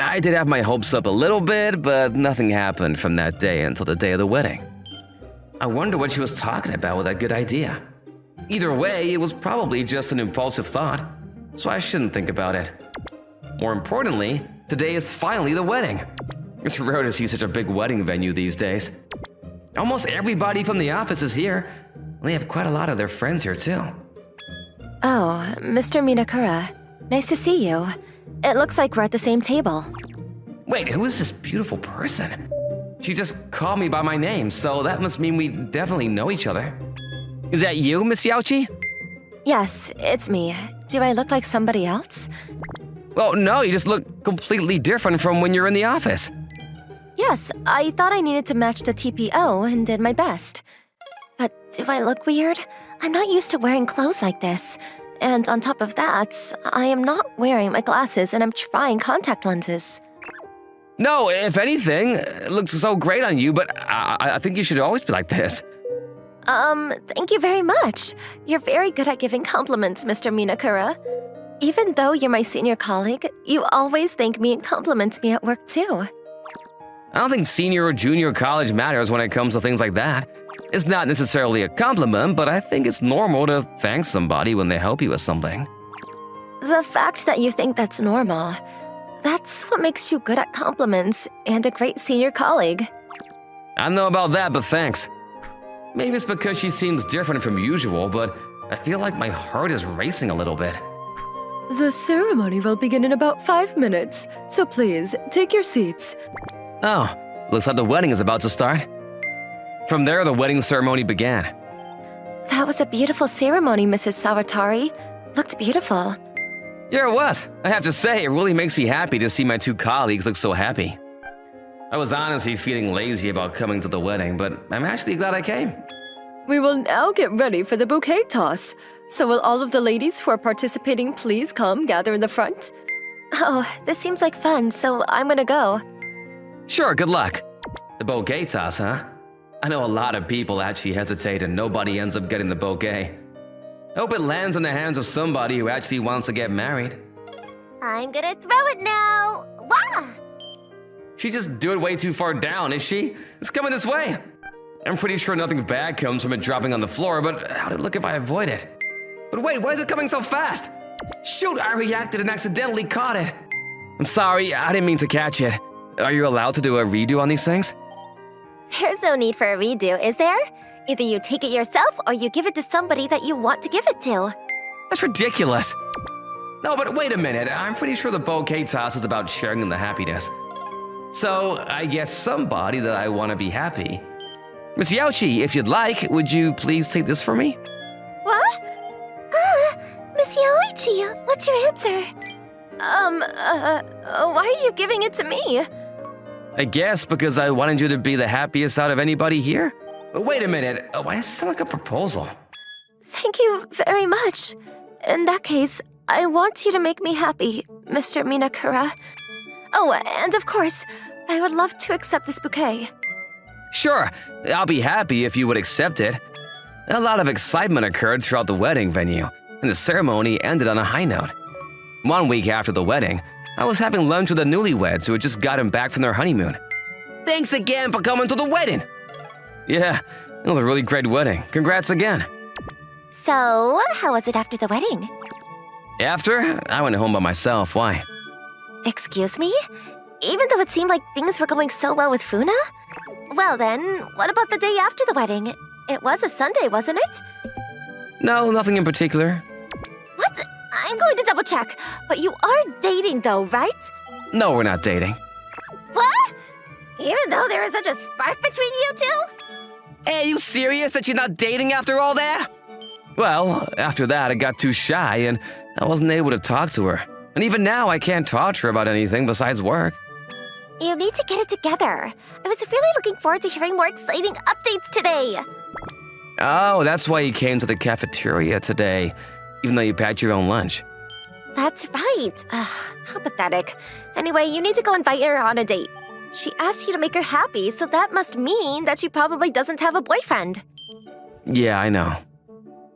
I did have my hopes up a little bit, but nothing happened from that day until the day of the wedding. I wonder what she was talking about with that good idea. Either way, it was probably just an impulsive thought, so I shouldn't think about it. More importantly, today is finally the wedding. It's rare to see such a big wedding venue these days. Almost everybody from the office is here. They have quite a lot of their friends here too. Oh, Mr. Minakura. Nice to see you. It looks like we're at the same table. Wait, who is this beautiful person? She just called me by my name, so that must mean we definitely know each other. Is that you, Miss Yauchi? Yes, it's me. Do I look like somebody else? Well, no, you just look completely different from when you're in the office. Yes, I thought I needed to match the TPO and did my best. But do I look weird? I'm not used to wearing clothes like this. And on top of that, I am not wearing my glasses and I'm trying contact lenses. No, if anything, it looks so great on you, but I think you should always be like this. Thank you very much. You're very good at giving compliments, Mr. Minakura. Even though you're my senior colleague, you always thank me and compliment me at work too. I don't think senior or junior college matters when it comes to things like that. It's not necessarily a compliment, but I think it's normal to thank somebody when they help you with something. The fact that you think that's normal, that's what makes you good at compliments and a great senior colleague. I don't know about that, but thanks. Maybe it's because she seems different from usual, but I feel like my heart is racing a little bit. The ceremony will begin in about 5 minutes, so please, take your seats. Oh, looks like the wedding is about to start. From there, the wedding ceremony began. That was a beautiful ceremony, Mrs. Sawatari. Looked beautiful. Yeah, it was. I have to say, it really makes me happy to see my two colleagues look so happy. I was honestly feeling lazy about coming to the wedding, but I'm actually glad I came. We will now get ready for the bouquet toss. So will all of the ladies who are participating please come gather in the front? Oh, this seems like fun, so I'm gonna go. Sure, good luck. The bouquet toss, huh? I know a lot of people actually hesitate and nobody ends up getting the bouquet. Hope it lands in the hands of somebody who actually wants to get married. I'm gonna throw it now. Wah! She just do it way too far down, is she? It's coming this way. I'm pretty sure nothing bad comes from it dropping on the floor, but how'd it look if I avoid it? But wait, why is it coming so fast? Shoot, I reacted and accidentally caught it. I'm sorry, I didn't mean to catch it. Are you allowed to do a redo on these things? There's no need for a redo, is there? Either you take it yourself or you give it to somebody that you want to give it to. That's ridiculous. No, but wait a minute. I'm pretty sure the bouquet toss is about sharing in the happiness. So, I guess somebody that I want to be happy. Miss Yaochi, if you'd like, would you please take this for me? What? Miss Yoichi, what's your answer? Why are you giving it to me? I guess because I wanted you to be the happiest out of anybody here. But wait a minute. Why does it sound like a proposal? Thank you very much. In that case, I want you to make me happy, Mr. Minakura. Oh, and of course, I would love to accept this bouquet. Sure, I'll be happy if you would accept it. A lot of excitement occurred throughout the wedding venue, and the ceremony ended on a high note. 1 week after the wedding, I was having lunch with the newlyweds who had just gotten back from their honeymoon. Thanks again for coming to the wedding! Yeah, it was a really great wedding. Congrats again. So, how was it after the wedding? After, I went home by myself. Why? Excuse me? Even though it seemed like things were going so well with Funa? Well then, what about the day after the wedding? It was a Sunday, wasn't it? No, nothing in particular. What? I'm going to double check. But you are dating though, right? No, we're not dating. What? Even though there is such a spark between you two? Hey, are you serious that you're not dating after all that? Well, after that, I got too shy and I wasn't able to talk to her. And even now, I can't talk to her about anything besides work. You need to get it together. I was really looking forward to hearing more exciting updates today. Oh, that's why you came to the cafeteria today, even though you packed your own lunch. That's right. How pathetic. Anyway, you need to go invite her on a date. She asked you to make her happy, so that must mean that she probably doesn't have a boyfriend. Yeah, I know.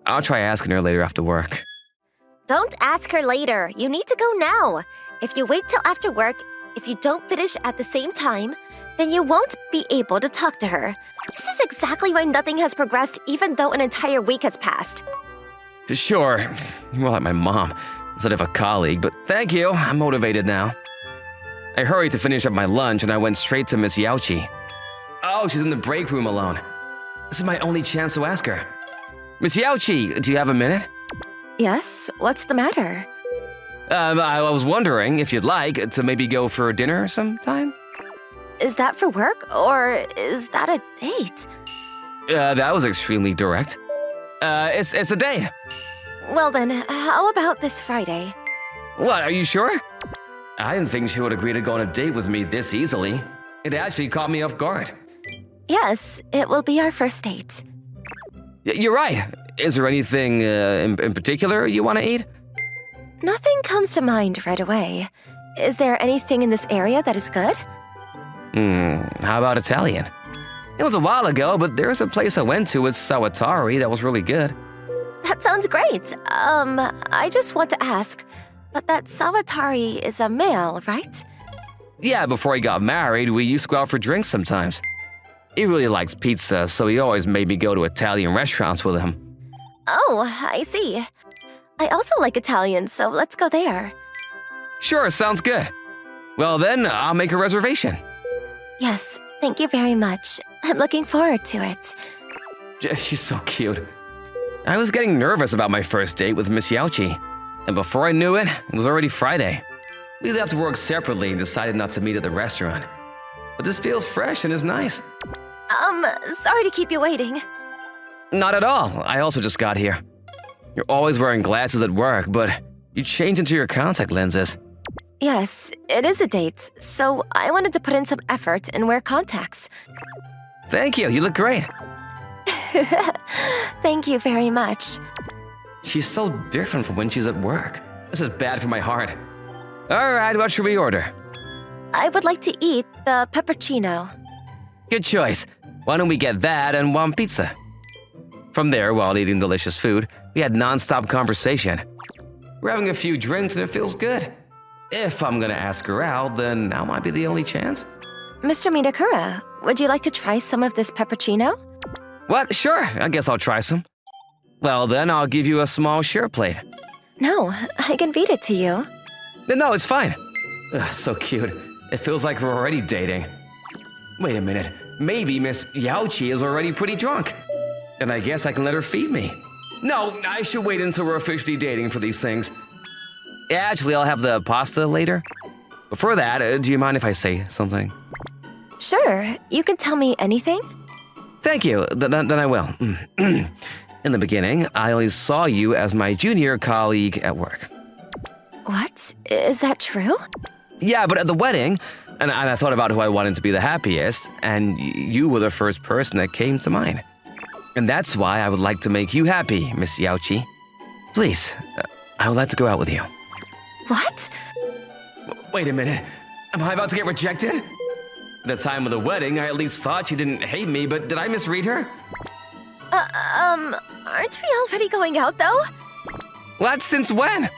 I'll try asking her later after work. Don't ask her later. You need to go now. If you wait till after work, if you don't finish at the same time, then you won't be able to talk to her. This is exactly why nothing has progressed even though an entire week has passed. Sure, you're more like my mom instead of a colleague, but thank you. I'm motivated now. I hurried to finish up my lunch and I went straight to Miss Yaochi. Oh, she's in the break room alone. This is my only chance to ask her. Miss Yaochi, do you have a minute? Yes, what's the matter? I was wondering if you'd like to maybe go for dinner sometime? Is that for work or is that a date? That was extremely direct. It's a date. Well then, how about this Friday? What, are you sure? I didn't think she would agree to go on a date with me this easily. It actually caught me off guard. Yes, it will be our first date. You're right. Is there anything in particular you want to eat? Nothing comes to mind right away. Is there anything in this area that is good? How about Italian? It was a while ago, but there's a place I went to with Sawatari that was really good. That sounds great. I just want to ask, but that Sawatari is a male, right? Yeah, before he got married, we used to go out for drinks sometimes. He really likes pizza, so he always made me go to Italian restaurants with him. Oh, I see. I also like Italian, so let's go there. Sure, sounds good. Well then, I'll make a reservation. Yes, thank you very much. I'm looking forward to it. She's so cute. I was getting nervous about my first date with Miss Yaochi, and before I knew it, it was already Friday. We left work separately and decided not to meet at the restaurant. But this feels fresh and is nice. Sorry to keep you waiting. Not at all. I also just got here. You're always wearing glasses at work, but you changed into your contact lenses. Yes, it is a date, so I wanted to put in some effort and wear contacts. Thank you. You look great. Thank you very much. She's so different from when she's at work. This is bad for my heart. All right, what should we order? I would like to eat the peppercino. Good choice. Why don't we get that and one pizza? From there, while eating delicious food, we had non-stop conversation. We're having a few drinks and it feels good. If I'm gonna ask her out, then now might be the only chance. Mr. Minakura, would you like to try some of this peppercino? What? Sure, I guess I'll try some. Well, then I'll give you a small share plate. No, I can feed it to you. No, it's fine. Ugh, so cute. It feels like we're already dating. Wait a minute. Maybe Miss Yaochi is already pretty drunk. And I guess I can let her feed me. No, I should wait until we're officially dating for these things. Actually, I'll have the pasta later. Before that, do you mind if I say something? Sure, you can tell me anything. Thank you. Then I will. In the beginning, I only saw you as my junior colleague at work. What? Is that true? Yeah, but at the wedding, and I thought about who I wanted to be the happiest, and you were the first person that came to mind. And that's why I would like to make you happy, Miss Yaochi. Please, I would like to go out with you. What? Wait a minute. Am I about to get rejected? At the time of the wedding, I at least thought she didn't hate me, but did I misread her? Aren't we already going out though? What? Since when?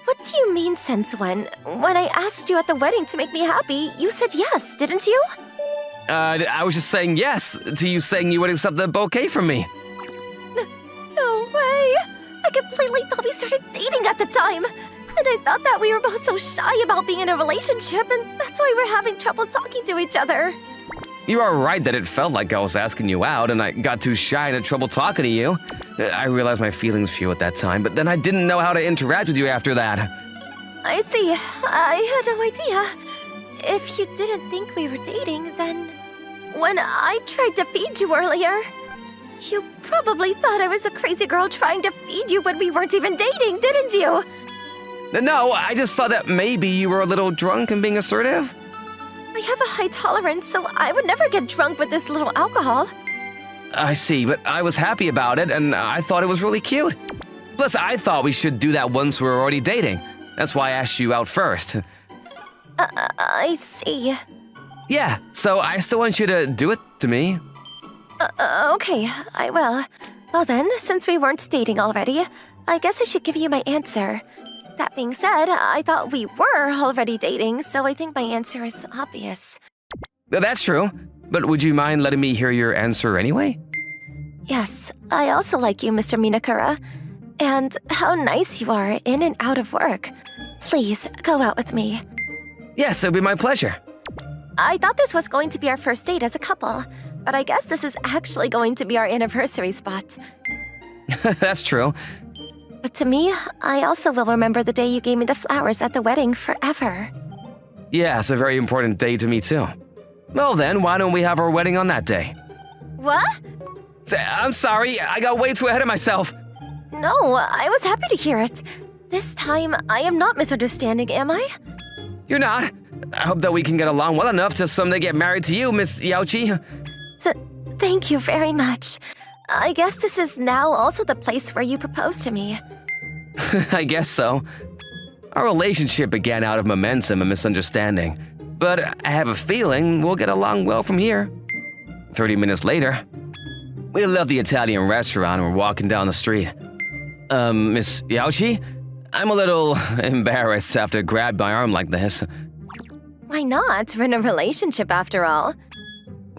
What do you mean since when? When I asked you at the wedding to make me happy, you said yes, didn't you? I was just saying yes to you saying you would accept the bouquet from me. No way! I completely thought we started dating at the time. And I thought that we were both so shy about being in a relationship, and that's why we're having trouble talking to each other. You are right that it felt like I was asking you out, and I got too shy and had trouble talking to you. I realized my feelings for you at that time, but then I didn't know how to interact with you after that. I see. I had no idea. If you didn't think we were dating, then when I tried to feed you earlier, you probably thought I was a crazy girl trying to feed you when we weren't even dating, didn't you? No, I just thought that maybe you were a little drunk and being assertive. I have a high tolerance, so I would never get drunk with this little alcohol. I see, but I was happy about it, and I thought it was really cute. Plus, I thought we should do that once we were already dating. That's why I asked you out first. I see. Yeah, so I still want you to do it to me. Okay, I will. Well then, since we weren't dating already, I guess I should give you my answer. That being said, I thought we were already dating, so I think my answer is obvious. That's true, but would you mind letting me hear your answer anyway? Yes, I also like you, Mr. Minakura. And how nice you are in and out of work. Please, go out with me. Yes, it'll be my pleasure. I thought this was going to be our first date as a couple, but I guess this is actually going to be our anniversary spot. That's true. But to me, I also will remember the day you gave me the flowers at the wedding forever. Yeah, it's a very important day to me too. Well then, why don't we have our wedding on that day? What? I'm sorry, I got way too ahead of myself. No, I was happy to hear it. This time, I am not misunderstanding, am I? You're not. I hope that we can get along well enough to someday get married to you, Miss Yaochi. Thank you very much. I guess this is now also the place where you proposed to me. I guess so. Our relationship began out of momentum and misunderstanding, but I have a feeling we'll get along well from here. 30 minutes later, we left the Italian restaurant and we're walking down the street. Miss Yaochi? I'm a little embarrassed to have to grab my arm like this. Why not? We're in a relationship after all.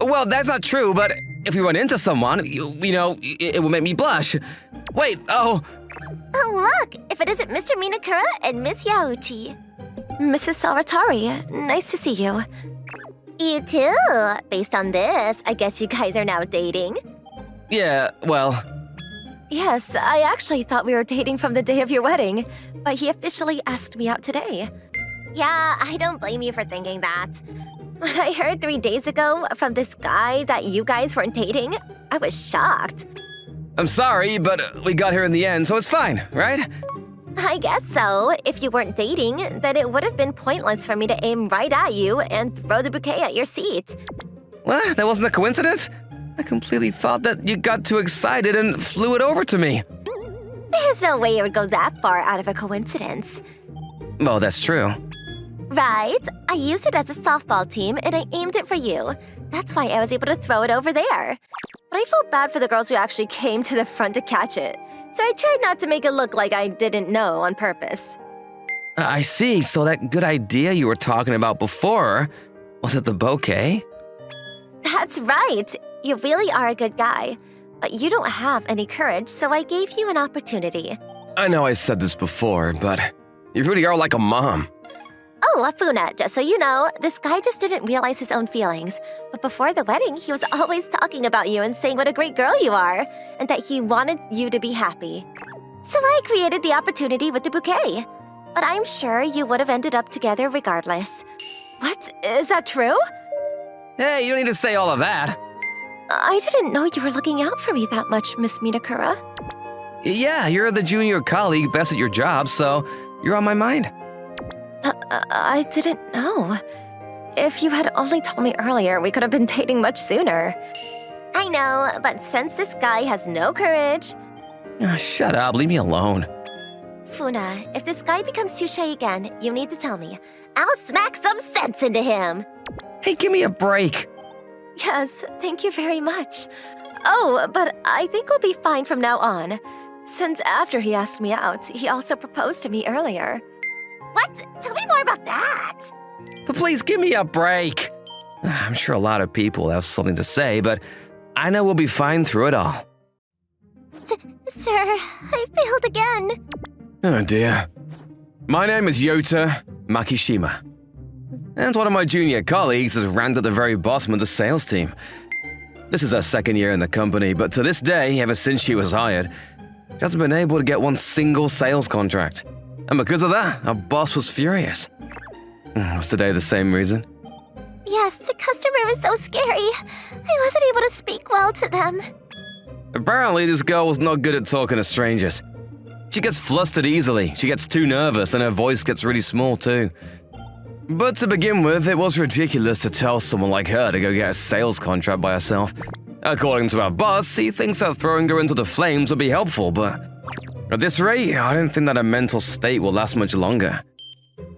Well, that's not true, but if we run into someone, you know, it will make me blush. Wait, Oh, look! If it isn't Mr. Minakura and Miss Yaochi. Mrs. Saratari, nice to see you. You too. Based on this, I guess you guys are now dating. Yeah, well... Yes, I actually thought we were dating from the day of your wedding, but he officially asked me out today. Yeah, I don't blame you for thinking that. When I heard 3 days ago from this guy that you guys weren't dating, I was shocked. I'm sorry, but we got here in the end, so it's fine, right? I guess so. If you weren't dating, then it would have been pointless for me to aim right at you and throw the bouquet at your seat. What? That wasn't a coincidence? I completely thought that you got too excited and flew it over to me. There's no way it would go that far out of a coincidence. Well, that's true. Right? I used it as a softball team and I aimed it for you. That's why I was able to throw it over there. But I felt bad for the girls who actually came to the front to catch it. So I tried not to make it look like I didn't know on purpose. I see, so that good idea you were talking about before, was it the bouquet? That's right. You really are a good guy. but you don't have any courage, so I gave you an opportunity. I know I said this before, but you really are like a mom. Oh, Afuna, just so you know, this guy just didn't realize his own feelings. But before the wedding, he was always talking about you and saying what a great girl you are, and that he wanted you to be happy. So I created the opportunity with the bouquet. But I'm sure you would have ended up together regardless. What? Is that true? Hey, you don't need to say all of that. I didn't know you were looking out for me that much, Miss Minakura. Yeah, you're the junior colleague best at your job, so you're on my mind. I didn't know. If you had only told me earlier, we could have been dating much sooner. I know, but since this guy has no courage... Shut up, leave me alone. Funa, if this guy becomes too shy again, you need to tell me. I'll smack some sense into him. Hey, give me a break. Yes, thank you very much. Oh, but I think we'll be fine from now on. Since after he asked me out, he also proposed to me earlier. What? Tell me more about that! But please give me a break. I'm sure a lot of people have something to say, but I know we'll be fine through it all. Sir, I failed again. Oh dear. My name is Yota Makishima. And one of my junior colleagues is ranked at the very bottom of the sales team. This is her second year in the company, but to this day, ever since she was hired, she hasn't been able to get one single sales contract. And because of that, our boss was furious. Was today the same reason? Yes, the customer was so scary. I wasn't able to speak well to them. Apparently, this girl was not good at talking to strangers. She gets flustered easily, she gets too nervous, and her voice gets really small too. But to begin with, it was ridiculous to tell someone like her to go get a sales contract by herself. According to our boss, he thinks that throwing her into the flames would be helpful, but at this rate, I don't think that her mental state will last much longer.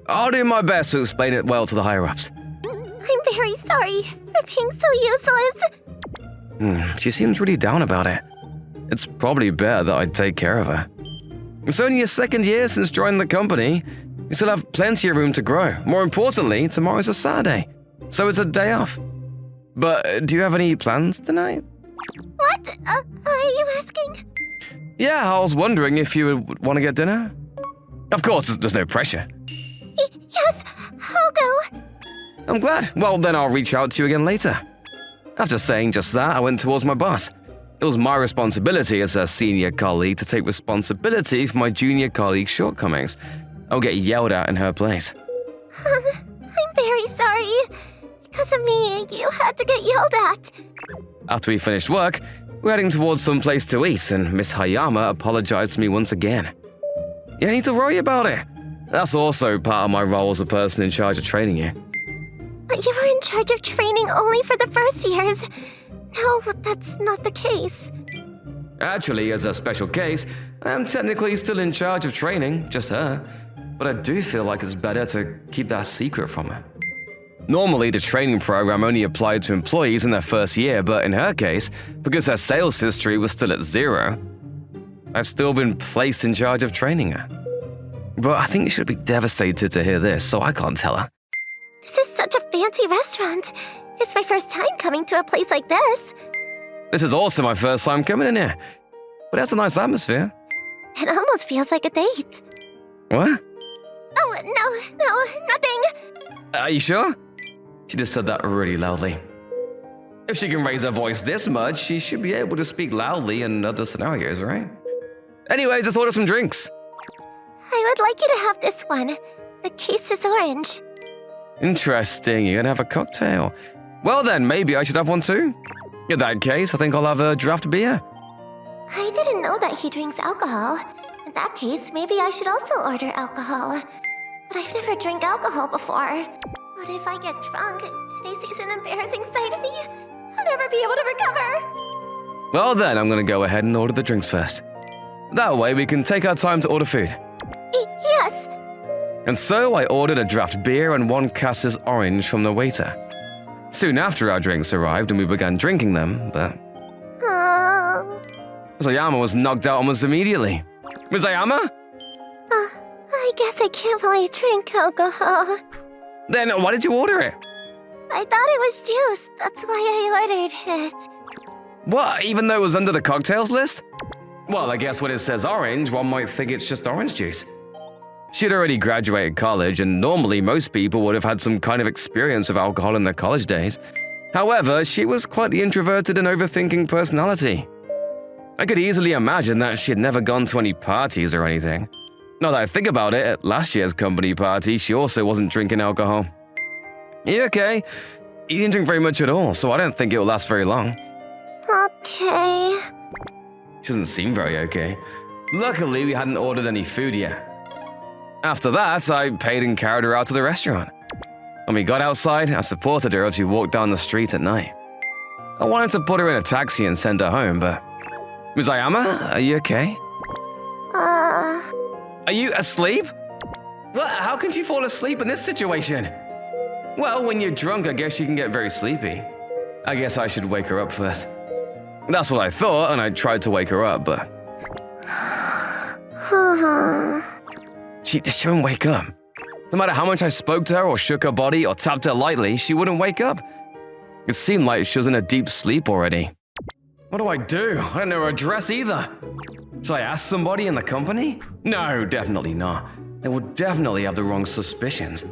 I'll do my best to explain it well to the higher-ups. I'm very sorry for being so useless. She seems really down about it. It's probably better that I take care of her. It's only your second year since joining the company. You still have plenty of room to grow. More importantly, tomorrow's a Saturday, so it's a day off. But do you have any plans tonight? What? Are you asking? Yeah, I was wondering if you would want to get dinner. Of course, there's no pressure. Yes, I'll go. I'm glad. Well, then I'll reach out to you again later. After saying just that, I went towards my boss. It was my responsibility as a senior colleague to take responsibility for my junior colleague's shortcomings. I'll get yelled at in her place. I'm very sorry. Because of me, you had to get yelled at. After we finished work, we're heading towards some place to eat, and Miss Hayama apologized to me once again. You don't need to worry about it. That's also part of my role as a person in charge of training you. But you were in charge of training only for the first years. No, that's not the case. Actually, as a special case, I am technically still in charge of training, just her. But I do feel like it's better to keep that secret from her. Normally, the training program only applied to employees in their first year, but in her case, because her sales history was still at 0, I've still been placed in charge of training her. But I think she'll be devastated to hear this, so I can't tell her. This is such a fancy restaurant. It's my first time coming to a place like this. This is also my first time coming in here, but it has a nice atmosphere. It almost feels like a date. What? Oh, no, nothing. Are you sure? She just said that really loudly. If she can raise her voice this much, she should be able to speak loudly in other scenarios, right? Anyways, let's order some drinks. I would like you to have this one. The case is orange. Interesting, you're gonna have a cocktail. Well then, maybe I should have one too. In that case, I think I'll have a draft beer. I didn't know that he drinks alcohol. In that case, maybe I should also order alcohol. But I've never drank alcohol before. What if I get drunk and he sees an embarrassing side of me? I'll never be able to recover. Well then, I'm gonna go ahead and order the drinks first. That way we can take our time to order food. Yes. And so I ordered a draft beer and 1 Cassis orange from the waiter. Soon after our drinks arrived and we began drinking them, but Ms. Ayama was knocked out almost immediately. Ms. Ayama? I guess I can't really drink alcohol. Then why did you order it? I thought it was juice. That's why I ordered it. What, even though it was under the cocktails list? Well, I guess when it says orange, one might think it's just orange juice. She'd already graduated college, and normally most people would have had some kind of experience with alcohol in their college days. However, she was quite the introverted and overthinking personality. I could easily imagine that she had never gone to any parties or anything. Now that I think about it, at last year's company party, she also wasn't drinking alcohol. You okay? You didn't drink very much at all, so I don't think it will last very long. Okay. She doesn't seem very okay. Luckily, we hadn't ordered any food yet. After that, I paid and carried her out to the restaurant. When we got outside, I supported her as she walked down the street at night. I wanted to put her in a taxi and send her home, but... Ms. Ayama, are you okay? Are you asleep? What? How can she fall asleep in this situation? Well, when you're drunk, I guess you can get very sleepy. I guess I should wake her up first. That's what I thought, and I tried to wake her up, but... She wouldn't wake up. No matter how much I spoke to her or shook her body or tapped her lightly, she wouldn't wake up. It seemed like she was in a deep sleep already. What do? I don't know her address either. Should I ask somebody in the company? No, definitely not. They would definitely have the wrong suspicions.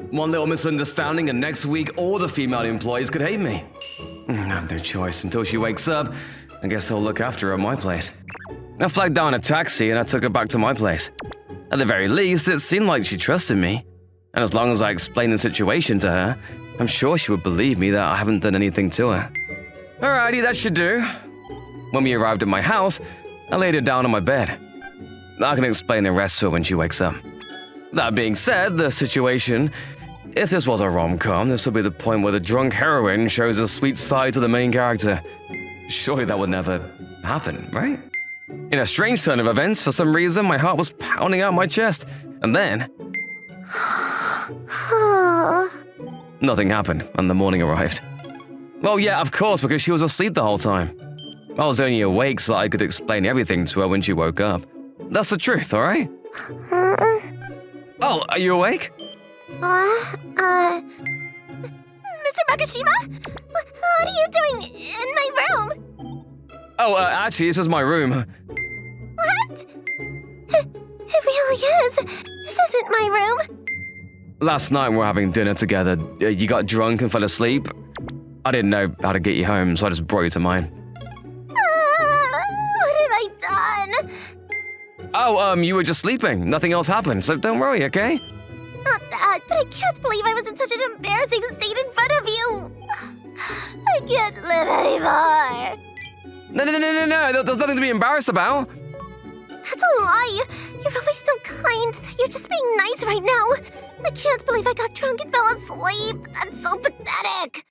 One little misunderstanding and next week all the female employees could hate me. I have no choice. Until she wakes up, I guess I'll look after her at my place. I flagged down a taxi and I took her back to my place. At the very least, it seemed like she trusted me. And as long as I explained the situation to her, I'm sure she would believe me that I haven't done anything to her. Alrighty, that should do. When we arrived at my house, I laid her down on my bed. I can explain the rest to her when she wakes up. That being said, the situation... If this was a rom-com, this would be the point where the drunk heroine shows a sweet side to the main character. Surely that would never happen, right? In a strange turn of events, for some reason, my heart was pounding out my chest. And then... nothing happened, and the morning arrived. Well, yeah, of course, because she was asleep the whole time. I was only awake so I could explain everything to her when she woke up. That's the truth, all right? Oh, are you awake? Mr. Makishima? What are you doing in my room? Oh, actually, this is my room. What? It really is. This isn't my room. Last night we were having dinner together. You got drunk and fell asleep. I didn't know how to get you home, so I just brought you to mine. What have I done? Oh, you were just sleeping. Nothing else happened, so don't worry, okay? Not that, but I can't believe I was in such an embarrassing state in front of you. I can't live anymore. No, there's nothing to be embarrassed about. That's a lie. You're always so kind. You're just being nice right now. I can't believe I got drunk and fell asleep. That's so pathetic.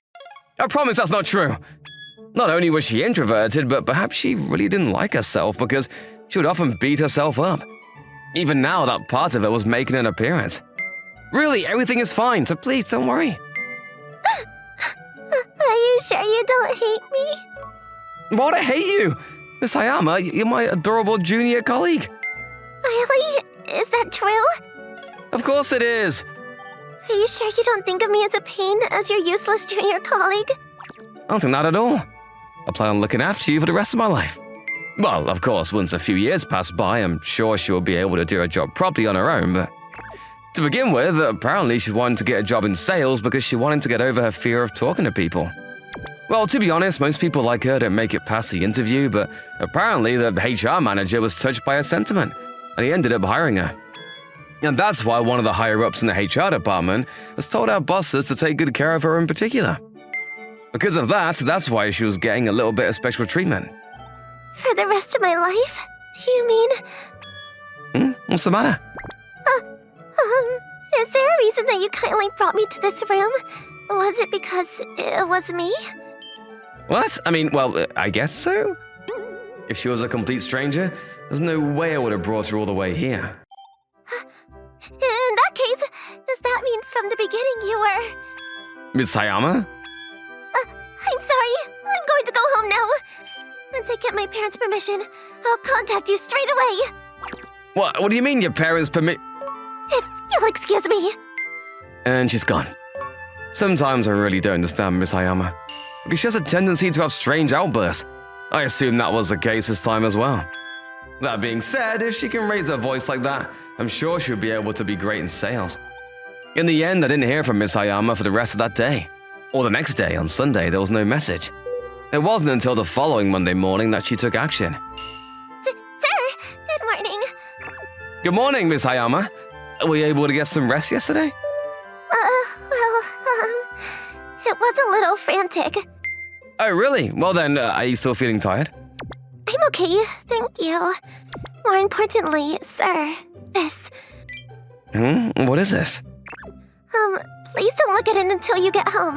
I promise that's not true. Not only was she introverted, but perhaps she really didn't like herself because she would often beat herself up. Even now, that part of her was making an appearance. Really, everything is fine, so please don't worry. Are you sure you don't hate me? Why would I hate you? Miss Hayama, you're my adorable junior colleague. Really? Is that true? Of course it is. Are you sure you don't think of me as a pain as your useless junior colleague? I don't think that at all. I plan on looking after you for the rest of my life. Well, of course, once a few years pass by, I'm sure she will be able to do her job properly on her own, but... To begin with, apparently she wanted to get a job in sales because she wanted to get over her fear of talking to people. Well, to be honest, most people like her don't make it past the interview, but apparently the HR manager was touched by her sentiment, and he ended up hiring her. And that's why one of the higher-ups in the HR department has told our bosses to take good care of her in particular. Because of that, that's why she was getting a little bit of special treatment. For the rest of my life? Do you mean... What's the matter? Is there a reason that you kindly brought me to this room? Was it because it was me? What? I mean, well, I guess so? If she was a complete stranger, there's no way I would have brought her all the way here. In that case, does that mean from the beginning you were... Miss Hayama? I'm sorry. I'm going to go home now. Once I get my parents' permission, I'll contact you straight away. What do you mean your parents permit... If you'll excuse me. And she's gone. Sometimes I really don't understand Miss Hayama, because she has a tendency to have strange outbursts. I assume that was the case this time as well. That being said, if she can raise her voice like that, I'm sure she'll be able to be great in sales. In the end, I didn't hear from Miss Hayama for the rest of that day. Or the next day, on Sunday, there was no message. It wasn't until the following Monday morning that she took action. Sir, good morning. Good morning, Miss Hayama. Were you able to get some rest yesterday? It was a little frantic. Oh, really? Well then, are you still feeling tired? I'm okay, thank you. More importantly, sir, this. What is this? Please don't look at it until you get home.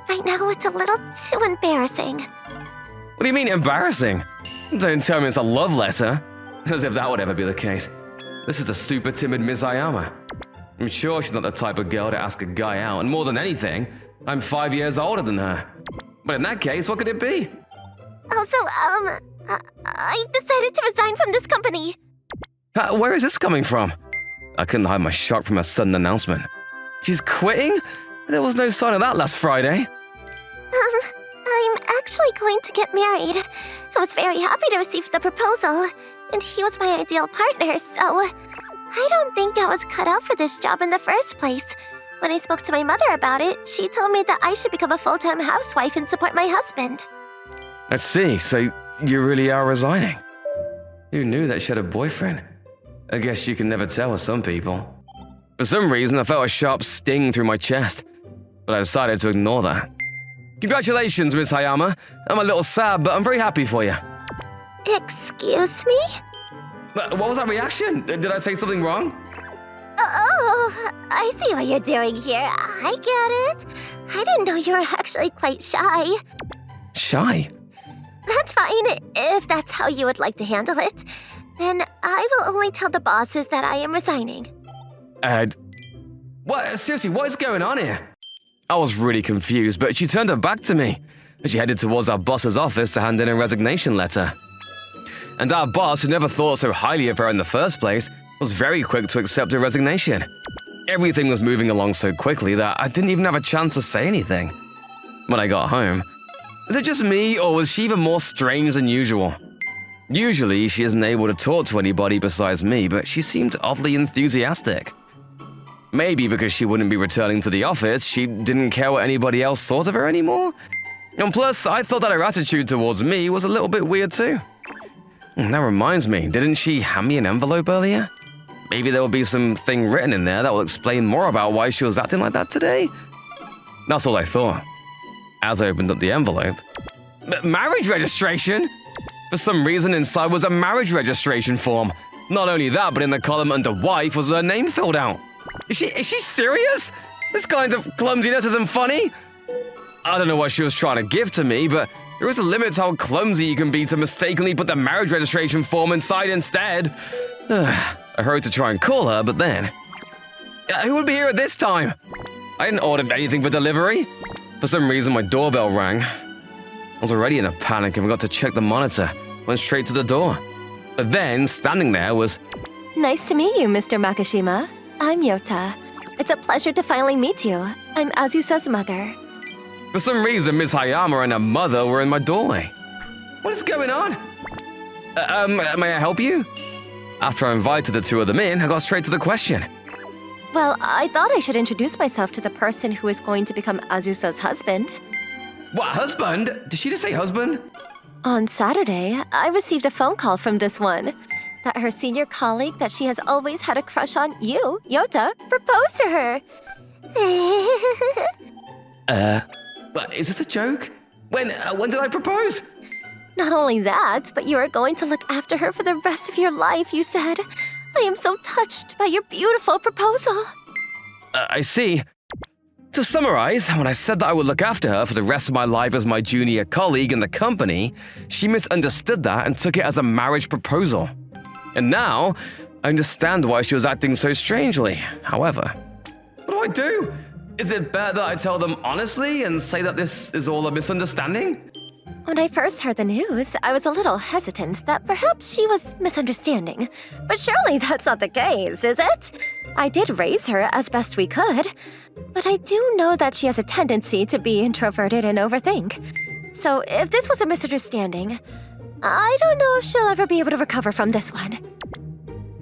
Right now, it's a little too embarrassing. What do you mean, embarrassing? Don't tell me it's a love letter. As if that would ever be the case. This is a super timid Miss Ayama. I'm sure she's not the type of girl to ask a guy out, and more than anything, I'm 5 years older than her. But in that case, what could it be? Also, I've decided to resign from this company. Where is this coming from? I couldn't hide my shock from her sudden announcement. She's quitting? There was no sign of that last Friday. I'm actually going to get married. I was very happy to receive the proposal, and he was my ideal partner, so I don't think I was cut out for this job in the first place. When I spoke to my mother about it, she told me that I should become a full-time housewife and support my husband. I see, so you really are resigning. Who knew that she had a boyfriend? I guess you can never tell with some people. For some reason, I felt a sharp sting through my chest, but I decided to ignore that. Congratulations, Miss Hayama. I'm a little sad, but I'm very happy for you. Excuse me? What was that reaction? Did I say something wrong? Oh, I see what you're doing here. I get it. I didn't know you were actually quite shy. Shy? That's fine, if that's how you would like to handle it. Then I will only tell the bosses that I am resigning. What? Seriously, what is going on here? I was really confused, but she turned her back to me. She headed towards our boss's office to hand in a resignation letter. And our boss, who never thought so highly of her in the first place, was very quick to accept her resignation. Everything was moving along so quickly that I didn't even have a chance to say anything. When I got home, is it just me, or was she even more strange than usual? Usually, she isn't able to talk to anybody besides me, but she seemed oddly enthusiastic. Maybe because she wouldn't be returning to the office, she didn't care what anybody else thought of her anymore. And plus, I thought that her attitude towards me was a little bit weird too. That reminds me, didn't she hand me an envelope earlier? Maybe there will be something written in there that will explain more about why she was acting like that today? That's all I thought. As I opened up the envelope, marriage registration? For some reason, inside was a marriage registration form. Not only that, but in the column under wife was her name filled out. Is she serious? This kind of clumsiness isn't funny. I don't know what she was trying to give to me, but there is a limit to how clumsy you can be to mistakenly put the marriage registration form inside instead. I hurried to try and call her, but then... who would be here at this time? I hadn't ordered anything for delivery. For some reason, my doorbell rang. I was already in a panic and forgot to check the monitor. Went straight to the door. But then, standing there was... Nice to meet you, Mr. Makishima. I'm Yota. It's a pleasure to finally meet you. I'm Azusa's mother. For some reason, Miss Hayama and her mother were in my doorway. What is going on? May I help you? After I invited the two of them in, I got straight to the question. Well, I thought I should introduce myself to the person who is going to become Azusa's husband. What, husband? Did she just say husband? On Saturday, I received a phone call from this one. That her senior colleague that she has always had a crush on, you, Yota, proposed to her. But is this a joke? When did I propose? Not only that, but you are going to look after her for the rest of your life, you said. I am so touched by your beautiful proposal. I see. To summarize, when I said that I would look after her for the rest of my life as my junior colleague in the company, she misunderstood that and took it as a marriage proposal. And now, I understand why she was acting so strangely. However, what do? Is it better that I tell them honestly and say that this is all a misunderstanding? When I first heard the news, I was a little hesitant that perhaps she was misunderstanding. But surely that's not the case, is it? I did raise her as best we could, but I do know that she has a tendency to be introverted and overthink. So if this was a misunderstanding, I don't know if she'll ever be able to recover from this one.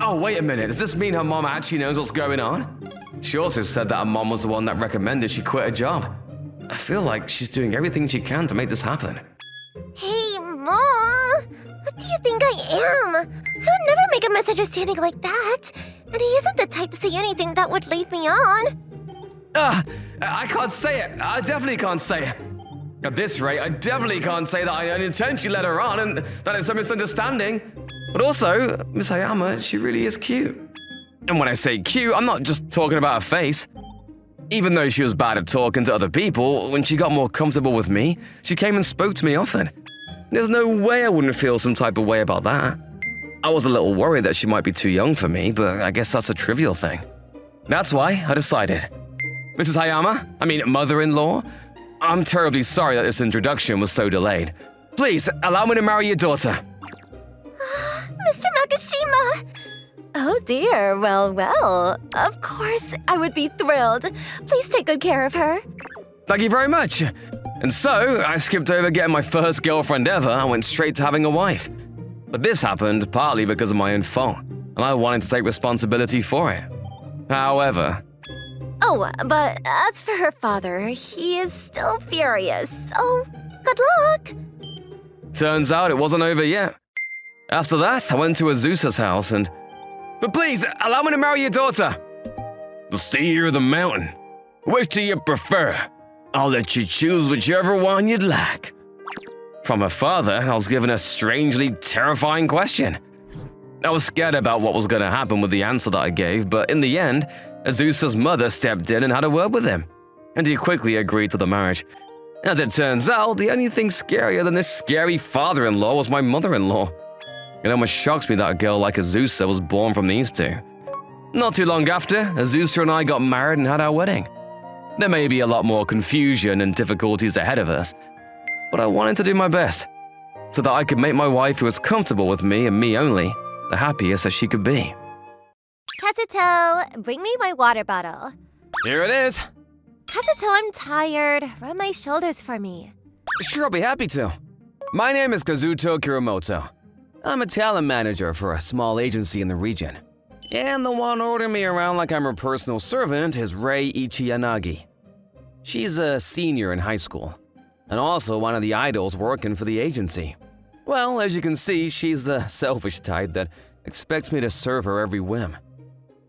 Oh, wait a minute. Does this mean her mom actually knows what's going on? She also said that her mom was the one that recommended she quit her job. I feel like she's doing everything she can to make this happen. Hey, Mom! What do you think I am? I would never make a misunderstanding like that. And he isn't the type to say anything that would lead me on. I can't say it. I definitely can't say it. At this rate, I definitely can't say that I intentionally led her on and that it's a misunderstanding. But also, Miss Hayama, she really is cute. And when I say cute, I'm not just talking about her face. Even though she was bad at talking to other people, when she got more comfortable with me, she came and spoke to me often. There's no way I wouldn't feel some type of way about that. I was a little worried that she might be too young for me, but I guess that's a trivial thing. That's why I decided. Mrs. Hayama, mother-in-law, I'm terribly sorry that this introduction was so delayed. Please, allow me to marry your daughter. Mr. Makishima! Oh dear, well, of course I would be thrilled. Please take good care of her. Thank you very much. And so, I skipped over getting my first girlfriend ever and went straight to having a wife. But this happened partly because of my own fault, and I wanted to take responsibility for it. However... Oh, but as for her father, he is still furious, so good luck. Turns out it wasn't over yet. After that, I went to Azusa's house and... But please, allow me to marry your daughter. The sea or the mountain? Which do you prefer? I'll let you choose whichever one you'd like. From her father, I was given a strangely terrifying question. I was scared about what was going to happen with the answer that I gave, but in the end, Azusa's mother stepped in and had a word with him, and he quickly agreed to the marriage. As it turns out, the only thing scarier than this scary father-in-law was my mother-in-law. It almost shocks me that a girl like Azusa was born from these two. Not too long after, Azusa and I got married and had our wedding. There may be a lot more confusion and difficulties ahead of us, but I wanted to do my best, so that I could make my wife who was comfortable with me and me only, the happiest that she could be. Kazuto, bring me my water bottle. Here it is. Kazuto, I'm tired. Rub my shoulders for me. Sure, I'll be happy to. My name is Kazuto Kiramoto. I'm a talent manager for a small agency in the region. And the one ordering me around like I'm her personal servant is Rei Ichiyanagi. She's a senior in high school, and also one of the idols working for the agency. Well, as you can see, she's the selfish type that expects me to serve her every whim.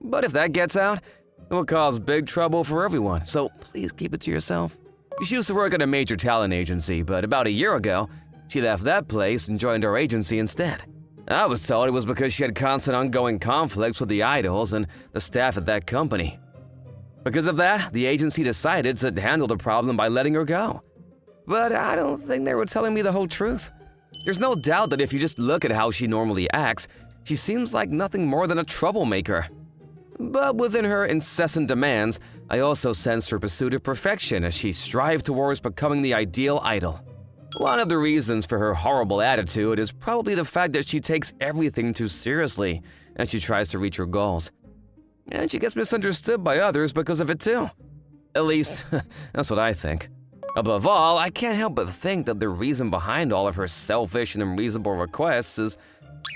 But if that gets out, it will cause big trouble for everyone, so please keep it to yourself. She used to work at a major talent agency, but about a year ago, she left that place and joined our agency instead. I was told it was because she had constant ongoing conflicts with the idols and the staff at that company. Because of that, the agency decided to handle the problem by letting her go. But I don't think they were telling me the whole truth. There's no doubt that if you just look at how she normally acts, she seems like nothing more than a troublemaker. But within her incessant demands, I also sensed her pursuit of perfection as she strived towards becoming the ideal idol. One of the reasons for her horrible attitude is probably the fact that she takes everything too seriously as she tries to reach her goals. And she gets misunderstood by others because of it too. At least, that's what I think. Above all, I can't help but think that the reason behind all of her selfish and unreasonable requests is...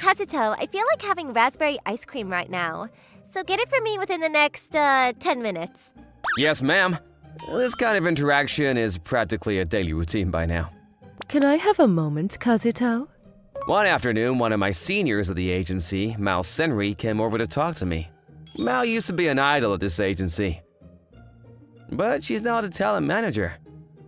Kazuto, I feel like having raspberry ice cream right now. So get it for me within the next, 10 minutes. Yes, ma'am. This kind of interaction is practically a daily routine by now. Can I have a moment, Kazuto? One afternoon, one of my seniors at the agency, Mao Senri, came over to talk to me. Mao used to be an idol at this agency, but she's now the talent manager.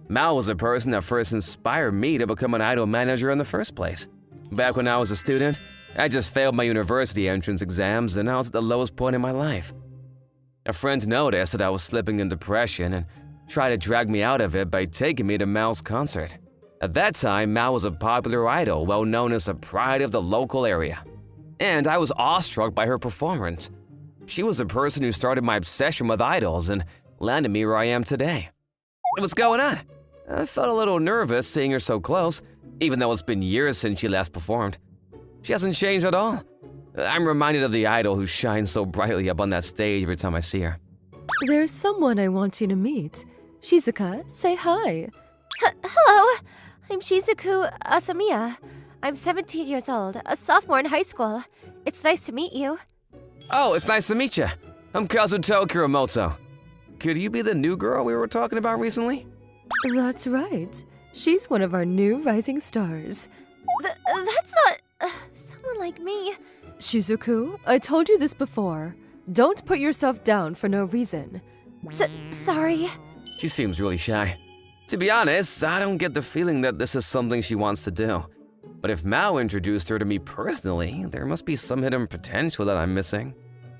Mao was the person that first inspired me to become an idol manager in the first place. Back when I was a student, I just failed my university entrance exams and I was at the lowest point in my life. A friend noticed that I was slipping in depression and tried to drag me out of it by taking me to Mao's concert. At that time, Mao was a popular idol, well known as the pride of the local area. And I was awestruck by her performance. She was the person who started my obsession with idols and landed me where I am today. What's going on? I felt a little nervous seeing her so close, even though it's been years since she last performed. She hasn't changed at all. I'm reminded of the idol who shines so brightly up on that stage every time I see her. There's someone I want you to meet. Shizuka, say hi. Hello, I'm Shizuku Asamiya. I'm 17 years old, a sophomore in high school. It's nice to meet you. Oh, it's nice to meet you. I'm Kazuto Kuramoto. Could you be the new girl we were talking about recently? That's right. She's one of our new rising stars. That's not someone like me. Shizuku, I told you this before. Don't put yourself down for no reason. Sorry. She seems really shy. To be honest, I don't get the feeling that this is something she wants to do. But if Mao introduced her to me personally, there must be some hidden potential that I'm missing.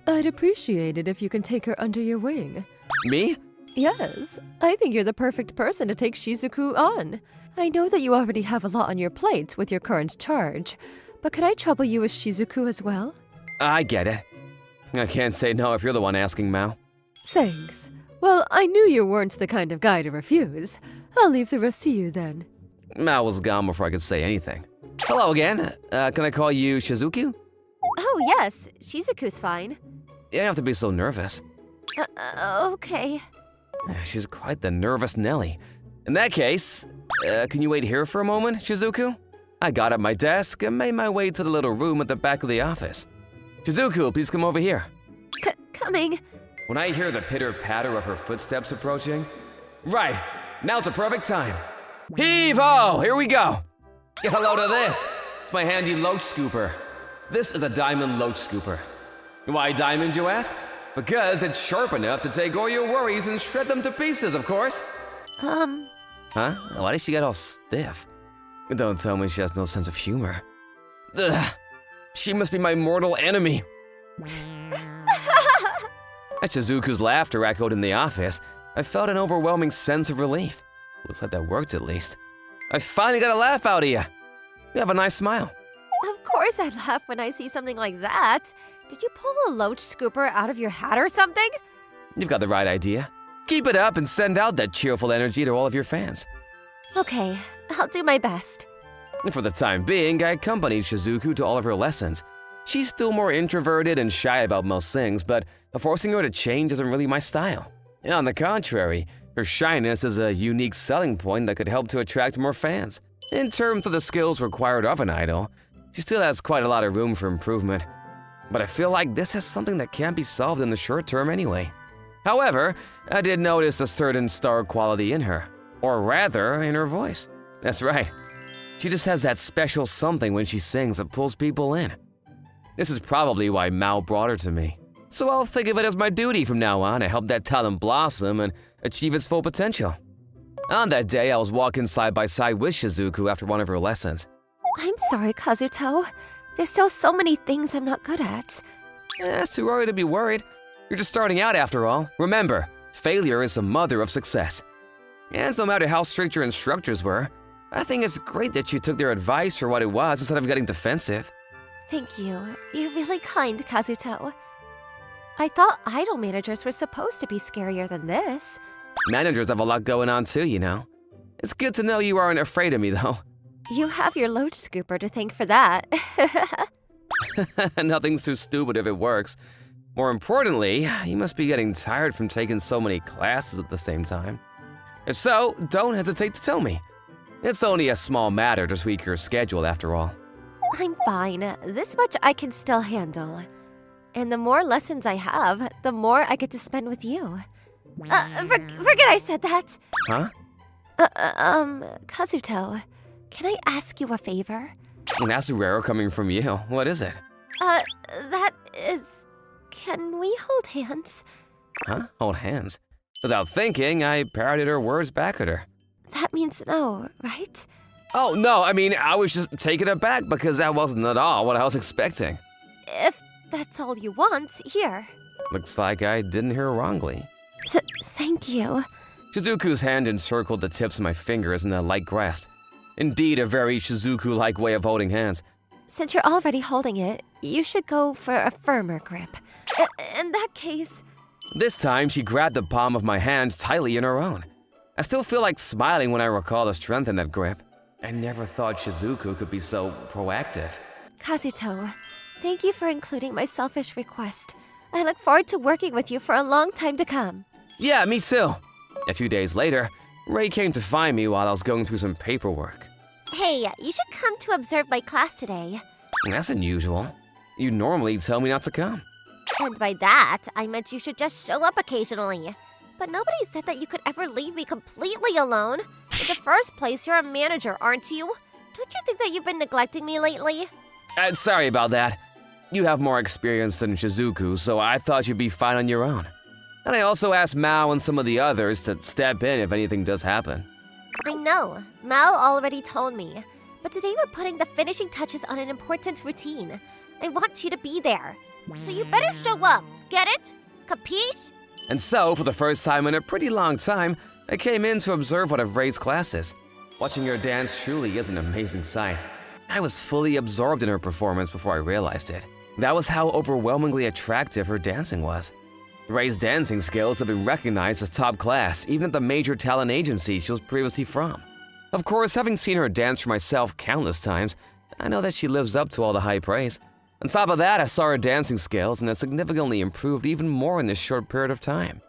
I'd appreciate it if you can take her under your wing. Me? Yes, I think you're the perfect person to take Shizuku on. I know that you already have a lot on your plate with your current charge, but can I trouble you with Shizuku as well? I get it. I can't say no if you're the one asking, Mao. Thanks. Well, I knew you weren't the kind of guy to refuse. I'll leave the rest to you then. Mao was gone before I could say anything. Hello again. Can I call you Shizuku? Oh, yes. Shizuku's fine. You don't have to be so nervous. Okay. She's quite the nervous Nelly. In that case, can you wait here for a moment, Shizuku? I got up my desk and made my way to the little room at the back of the office. Shizuku, please come over here. Coming. When I hear the pitter-patter of her footsteps approaching, right, now's a perfect time. Heave-ho, here we go. Get a load of this. It's my handy loach scooper. This is a diamond loach scooper. Why diamond, you ask? Because it's sharp enough to take all your worries and shred them to pieces, of course. Huh? Why did she get all stiff? Don't tell me she has no sense of humor. Ugh. She must be my mortal enemy. As Shizuku's laughter echoed in the office, I felt an overwhelming sense of relief. Looks like that worked at least. I finally got a laugh out of you. You have a nice smile. Of course I'd laugh when I see something like that. Did you pull a loach scooper out of your hat or something? You've got the right idea. Keep it up and send out that cheerful energy to all of your fans. Okay, I'll do my best. And for the time being, I accompanied Shizuku to all of her lessons. She's still more introverted and shy about most things, but forcing her to change isn't really my style. On the contrary, her shyness is a unique selling point that could help to attract more fans. In terms of the skills required of an idol, she still has quite a lot of room for improvement. But I feel like this is something that can't be solved in the short term anyway. However, I did notice a certain star quality in her, or rather, in her voice. That's right. She just has that special something when she sings that pulls people in. This is probably why Mao brought her to me. So I'll think of it as my duty from now on to help that talent blossom and achieve its full potential. On that day, I was walking side by side with Shizuku after one of her lessons. I'm sorry, Kazuto. There's still so many things I'm not good at. It's too early to be worried. You're just starting out after all. Remember, failure is the mother of success. And no matter how strict your instructors were, I think it's great that you took their advice for what it was instead of getting defensive. Thank you. You're really kind, Kazuto. I thought idol managers were supposed to be scarier than this. Managers have a lot going on too, you know. It's good to know you aren't afraid of me, though. You have your loach scooper to thank for that. Nothing's too stupid if it works. More importantly, you must be getting tired from taking so many classes at the same time. If so, don't hesitate to tell me. It's only a small matter to tweak your schedule after all. I'm fine. This much I can still handle. And the more lessons I have, the more I get to spend with you. Forget I said that. Huh? Kazuto, can I ask you a favor? That's rare coming from you. What is it? That is... Can we hold hands? Huh? Hold hands? Without thinking, I parroted her words back at her. That means no, right? Oh, no, I mean, I was just taken aback because that wasn't at all what I was expecting. If that's all you want, here. Looks like I didn't hear wrongly. Thank you. Shizuku's hand encircled the tips of my fingers in a light grasp. Indeed, a very Shizuku-like way of holding hands. Since you're already holding it, you should go for a firmer grip. In that case... This time, she grabbed the palm of my hand tightly in her own. I still feel like smiling when I recall the strength in that grip. I never thought Shizuku could be so proactive. Kazuto, thank you for including my selfish request. I look forward to working with you for a long time to come. Yeah, me too. A few days later, Ray came to find me while I was going through some paperwork. Hey, Hey, you should come to observe my class today. That's unusual. You normally tell me not to come. And by that, I meant you should just show up occasionally. But nobody said that you could ever leave me completely alone. In the first place, you're a manager, aren't you? Don't you think that you've been neglecting me lately? Sorry about that. You have more experience than Shizuku, so I thought you'd be fine on your own. And I also asked Mao and some of the others to step in if anything does happen. I know. Mao already told me. But today we're putting the finishing touches on an important routine. I want you to be there. So you better show up. Get it? Capiche? And so, for the first time in a pretty long time, I came in to observe one of Rei's classes. Watching her dance truly is an amazing sight. I was fully absorbed in her performance before I realized it. That was how overwhelmingly attractive her dancing was. Rei's dancing skills have been recognized as top class, even at the major talent agency she was previously from. Of course, having seen her dance for myself countless times, I know that she lives up to all the high praise. On top of that, I saw her dancing skills and it significantly improved even more in this short period of time.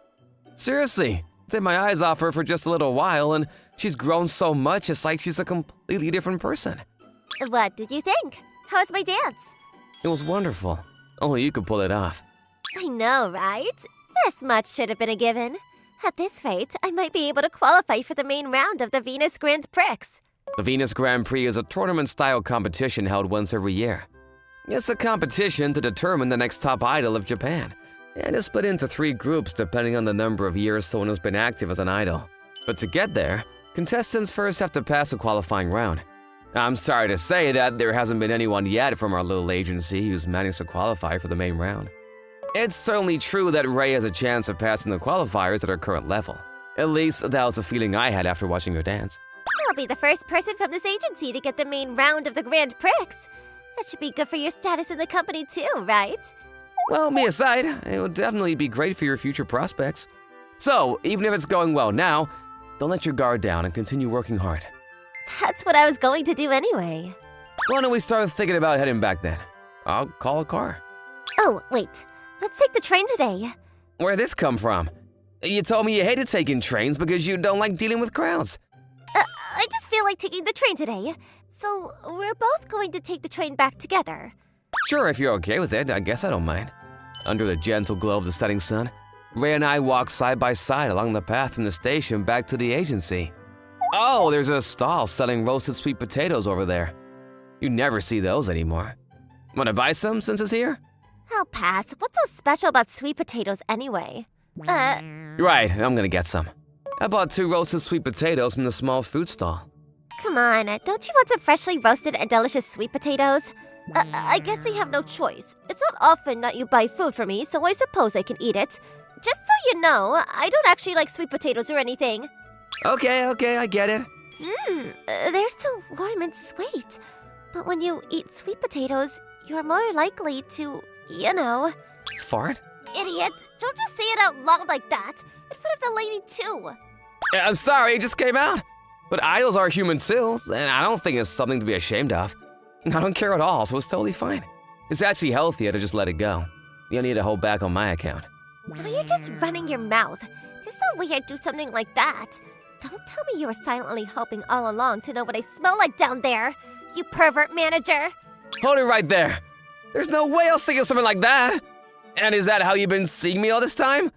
Seriously, take my eyes off her for just a little while and she's grown so much it's like she's a completely different person. What did you think? How was my dance? It was wonderful. Only you could pull it off. I know, right? This much should have been a given. At this rate, I might be able to qualify for the main round of the Venus Grand Prix. The Venus Grand Prix is a tournament-style competition held once every year. It's a competition to determine the next top idol of Japan, and is split into 3 groups depending on the number of years someone has been active as an idol. But to get there, contestants first have to pass a qualifying round. I'm sorry to say that there hasn't been anyone yet from our little agency who's managed to qualify for the main round. It's certainly true that Rei has a chance of passing the qualifiers at her current level. At least that was the feeling I had after watching her dance. I'll be the first person from this agency to get the main round of the Grand Prix. That should be good for your status in the company too, right? Well, me aside, it would definitely be great for your future prospects. So, even if it's going well now, don't let your guard down and continue working hard. That's what I was going to do anyway. Why don't we start thinking about heading back then? I'll call a car. Oh, wait. Let's take the train today. Where'd this come from? You told me you hated taking trains because you don't like dealing with crowds. I just feel like taking the train today. So, we're both going to take the train back together. Sure, if you're okay with it, I guess I don't mind. Under the gentle glow of the setting sun, Rei and I walked side by side along the path from the station back to the agency. Oh, there's a stall selling roasted sweet potatoes over there. You never see those anymore. Wanna buy some since it's here? I'll pass. What's so special about sweet potatoes anyway? Right, I'm gonna get some. I bought 2 roasted sweet potatoes from the small food stall. Come on, don't you want some freshly roasted and delicious sweet potatoes? I guess I have no choice. It's not often that you buy food for me, so I suppose I can eat it. Just so you know, I don't actually like sweet potatoes or anything. Okay, I get it. They're so warm and sweet. But when you eat sweet potatoes, you're more likely to, Fart? Idiot! Don't just say it out loud like that. In front of the lady, too. I'm sorry, it just came out. But idols are human too, and I don't think it's something to be ashamed of. I don't care at all, so it's totally fine. It's actually healthier to just let it go. You don't need to hold back on my account. Now you're just running your mouth. There's no way I'd do something like that. Don't tell me you were silently hoping all along to know what I smell like down there, you pervert manager. Hold it right there. There's no way I'll think of something like that. And is that how you've been seeing me all this time?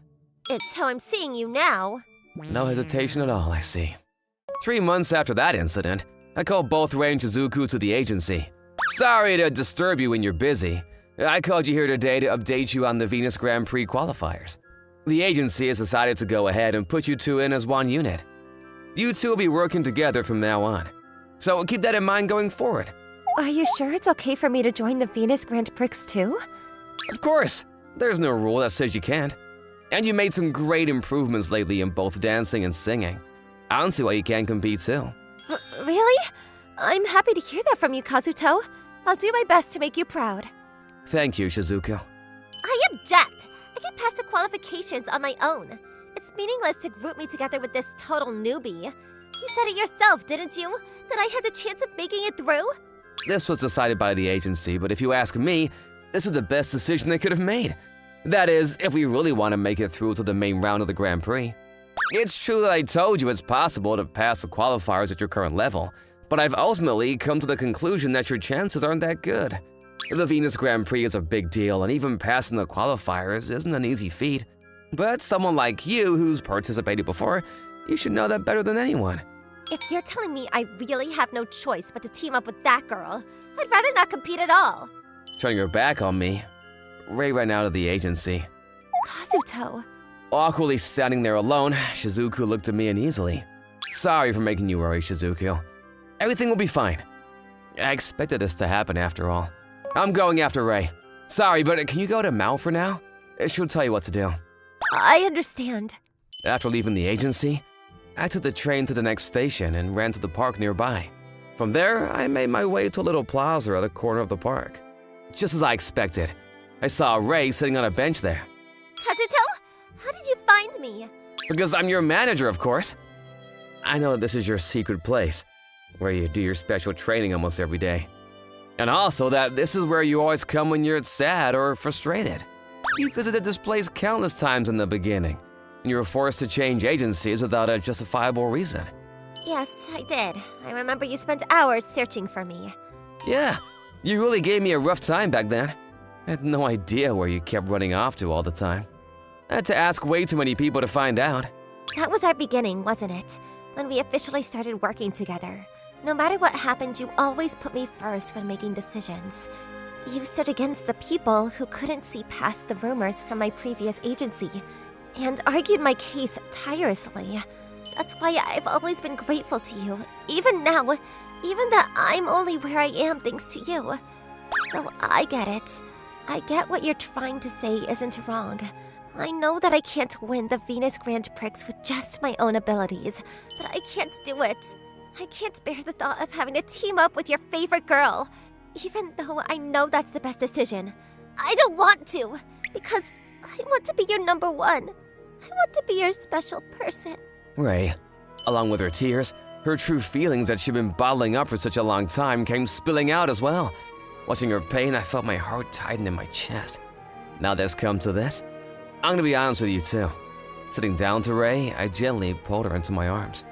It's how I'm seeing you now. No hesitation at all, I see. 3 months after that incident, I called both Rei and Shizuku to the agency. Sorry to disturb you when you're busy. I called you here today to update you on the Venus Grand Prix qualifiers. The agency has decided to go ahead and put you 2 in as one unit. You 2 will be working together from now on. So keep that in mind going forward. Are you sure it's okay for me to join the Venus Grand Prix too? Of course. There's no rule that says you can't. And you made some great improvements lately in both dancing and singing. I don't see why you can't compete too. Really? I'm happy to hear that from you, Kazuto. I'll do my best to make you proud. Thank you, Shizuku. I object. I can pass the qualifications on my own. It's meaningless to group me together with this total newbie. You said it yourself, didn't you? That I had the chance of making it through? This was decided by the agency, but if you ask me, this is the best decision they could have made. That is, if we really want to make it through to the main round of the Grand Prix. It's true that I told you it's possible to pass the qualifiers at your current level, but I've ultimately come to the conclusion that your chances aren't that good. The Venus Grand Prix is a big deal, and even passing the qualifiers isn't an easy feat. But someone like you who's participated before, you should know that better than anyone. If you're telling me I really have no choice but to team up with that girl, I'd rather not compete at all. Turning her back on me, Ray ran out of the agency. Kazuto. Awkwardly standing there alone, Shizuku looked at me uneasily. Sorry for making you worry, Shizuku. Everything will be fine. I expected this to happen after all. I'm going after Ray. Sorry, but can you go to Mao for now? She'll tell you what to do. I understand. After leaving the agency, I took the train to the next station and ran to the park nearby. From there, I made my way to a little plaza at the corner of the park. Just as I expected, I saw Ray sitting on a bench there. Kazuto, how did you find me? Because I'm your manager, of course. I know this is your secret place, where you do your special training almost every day. And also that this is where you always come when you're sad or frustrated. You visited this place countless times in the beginning, and you were forced to change agencies without a justifiable reason. Yes, I did. I remember you spent hours searching for me. Yeah, you really gave me a rough time back then. I had no idea where you kept running off to all the time. I had to ask way too many people to find out. That was our beginning, wasn't it? When we officially started working together. No matter what happened, you always put me first when making decisions. You stood against the people who couldn't see past the rumors from my previous agency and argued my case tirelessly. That's why I've always been grateful to you, even now, even that I'm only where I am thanks to you. So I get it. I get what you're trying to say isn't wrong. I know that I can't win the Venus Grand Prix with just my own abilities, but I can't do it. I can't bear the thought of having to team up with your favorite girl. Even though I know that's the best decision, I don't want to, because I want to be your number one. I want to be your special person. Ray, along with her tears, her true feelings that she'd been bottling up for such a long time came spilling out as well. Watching her pain, I felt my heart tighten in my chest. Now that's come to this, I'm gonna be honest with you too. Sitting down to Ray, I gently pulled her into my arms.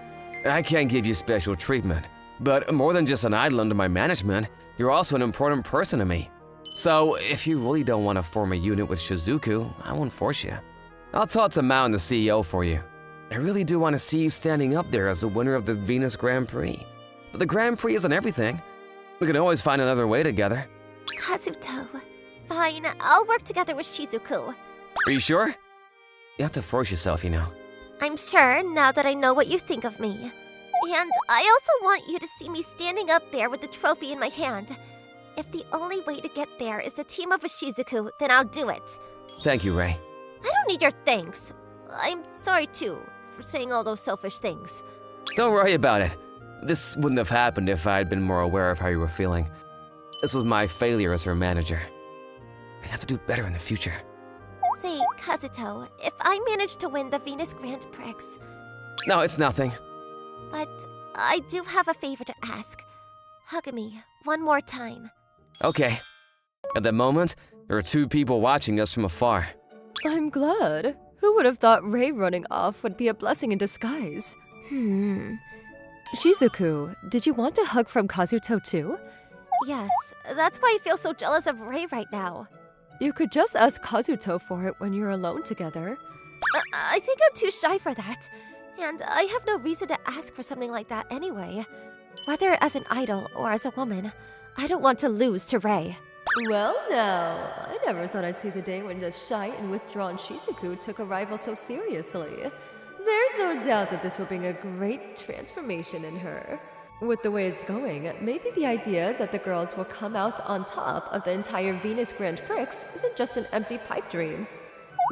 I can't give you special treatment, but more than just an idol under my management, you're also an important person to me. So if you really don't want to form a unit with Shizuku, I won't force you. I'll talk to Mao and the CEO for you. I really do want to see you standing up there as the winner of the Venus Grand Prix. But the Grand Prix isn't everything. We can always find another way together. Kazuto. Fine, I'll work together with Shizuku. Are you sure? You have to force yourself, you know. I'm sure now that I know what you think of me. And I also want you to see me standing up there with the trophy in my hand. If the only way to get there is to team up with Shizuku, then I'll do it. Thank you, Ray. I don't need your thanks. I'm sorry too for saying all those selfish things. Don't worry about it. This wouldn't have happened if I had been more aware of how you were feeling. This was my failure as her manager. I'd have to do better in the future. Say, Kazuto, if I manage to win the Venus Grand Prix, No, it's nothing. but I do have a favor to ask. Hug me one more time. Okay. At that moment, there were two people watching us from afar. I'm glad. Who would have thought Ray running off would be a blessing in disguise? Shizuku, did you want a hug from Kazuto too? Yes, that's why I feel so jealous of Ray right now. You could just ask Kazuto for it when you're alone together. I think I'm too shy for that. And I have no reason to ask for something like that anyway. Whether as an idol or as a woman, I don't want to lose to Ray. Well now, I never thought I'd see the day when the shy and withdrawn Shizuku took a rival so seriously. There's no doubt that this will bring a great transformation in her. With the way it's going, maybe the idea that the girls will come out on top of the entire Venus Grand Prix isn't just an empty pipe dream.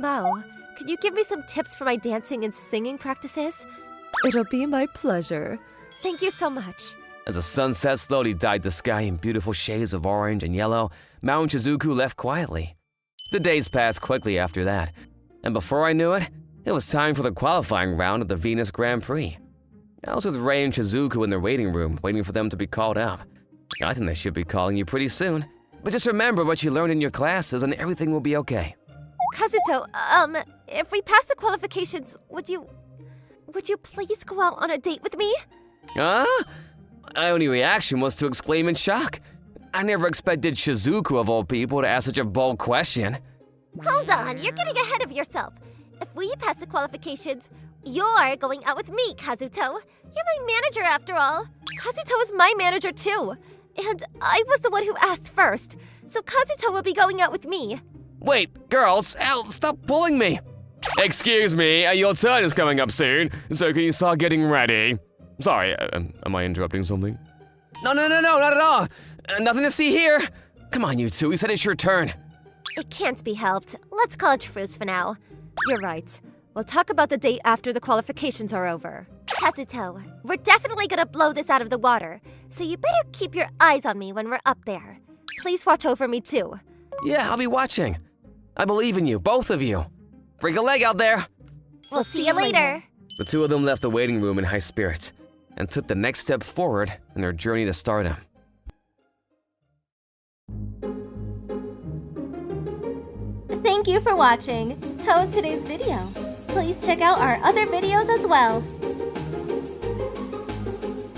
Mo, could you give me some tips for my dancing and singing practices? It'll be my pleasure. Thank you so much. As the sunset slowly dyed the sky in beautiful shades of orange and yellow, Mao and Shizuku left quietly. The days passed quickly after that, and before I knew it, it was time for the qualifying round of the Venus Grand Prix. I was with Ray and Shizuku in their waiting room, waiting for them to be called up. I think they should be calling you pretty soon, but just remember what you learned in your classes and everything will be okay. Kazuto, if we pass the qualifications, would you please go out on a date with me? Huh? my only reaction was to exclaim in shock. I never expected Shizuku of all people to ask such a bold question. Hold on, you're getting ahead of yourself. If we pass the qualifications, you're going out with me, Kazuto. You're my manager after all. Kazuto is my manager too. And I was the one who asked first, so Kazuto will be going out with me. Wait, girls, stop pulling me. Excuse me, your turn is coming up soon, so can you start getting ready? Sorry, am I interrupting something? No, not at all. Nothing to see here. Come on, you two, you said it's your turn. It can't be helped. Let's call it truce for now. You're right. We'll talk about the date after the qualifications are over. Kazuto, we're definitely gonna blow this out of the water, so you better keep your eyes on me when we're up there. Please watch over me too. Yeah, I'll be watching. I believe in you, both of you. Break a leg out there. We'll see you later. The two of them left the waiting room in high spirits and took the next step forward in their journey to stardom. Thank you for watching. How was today's video? Please check out our other videos as well.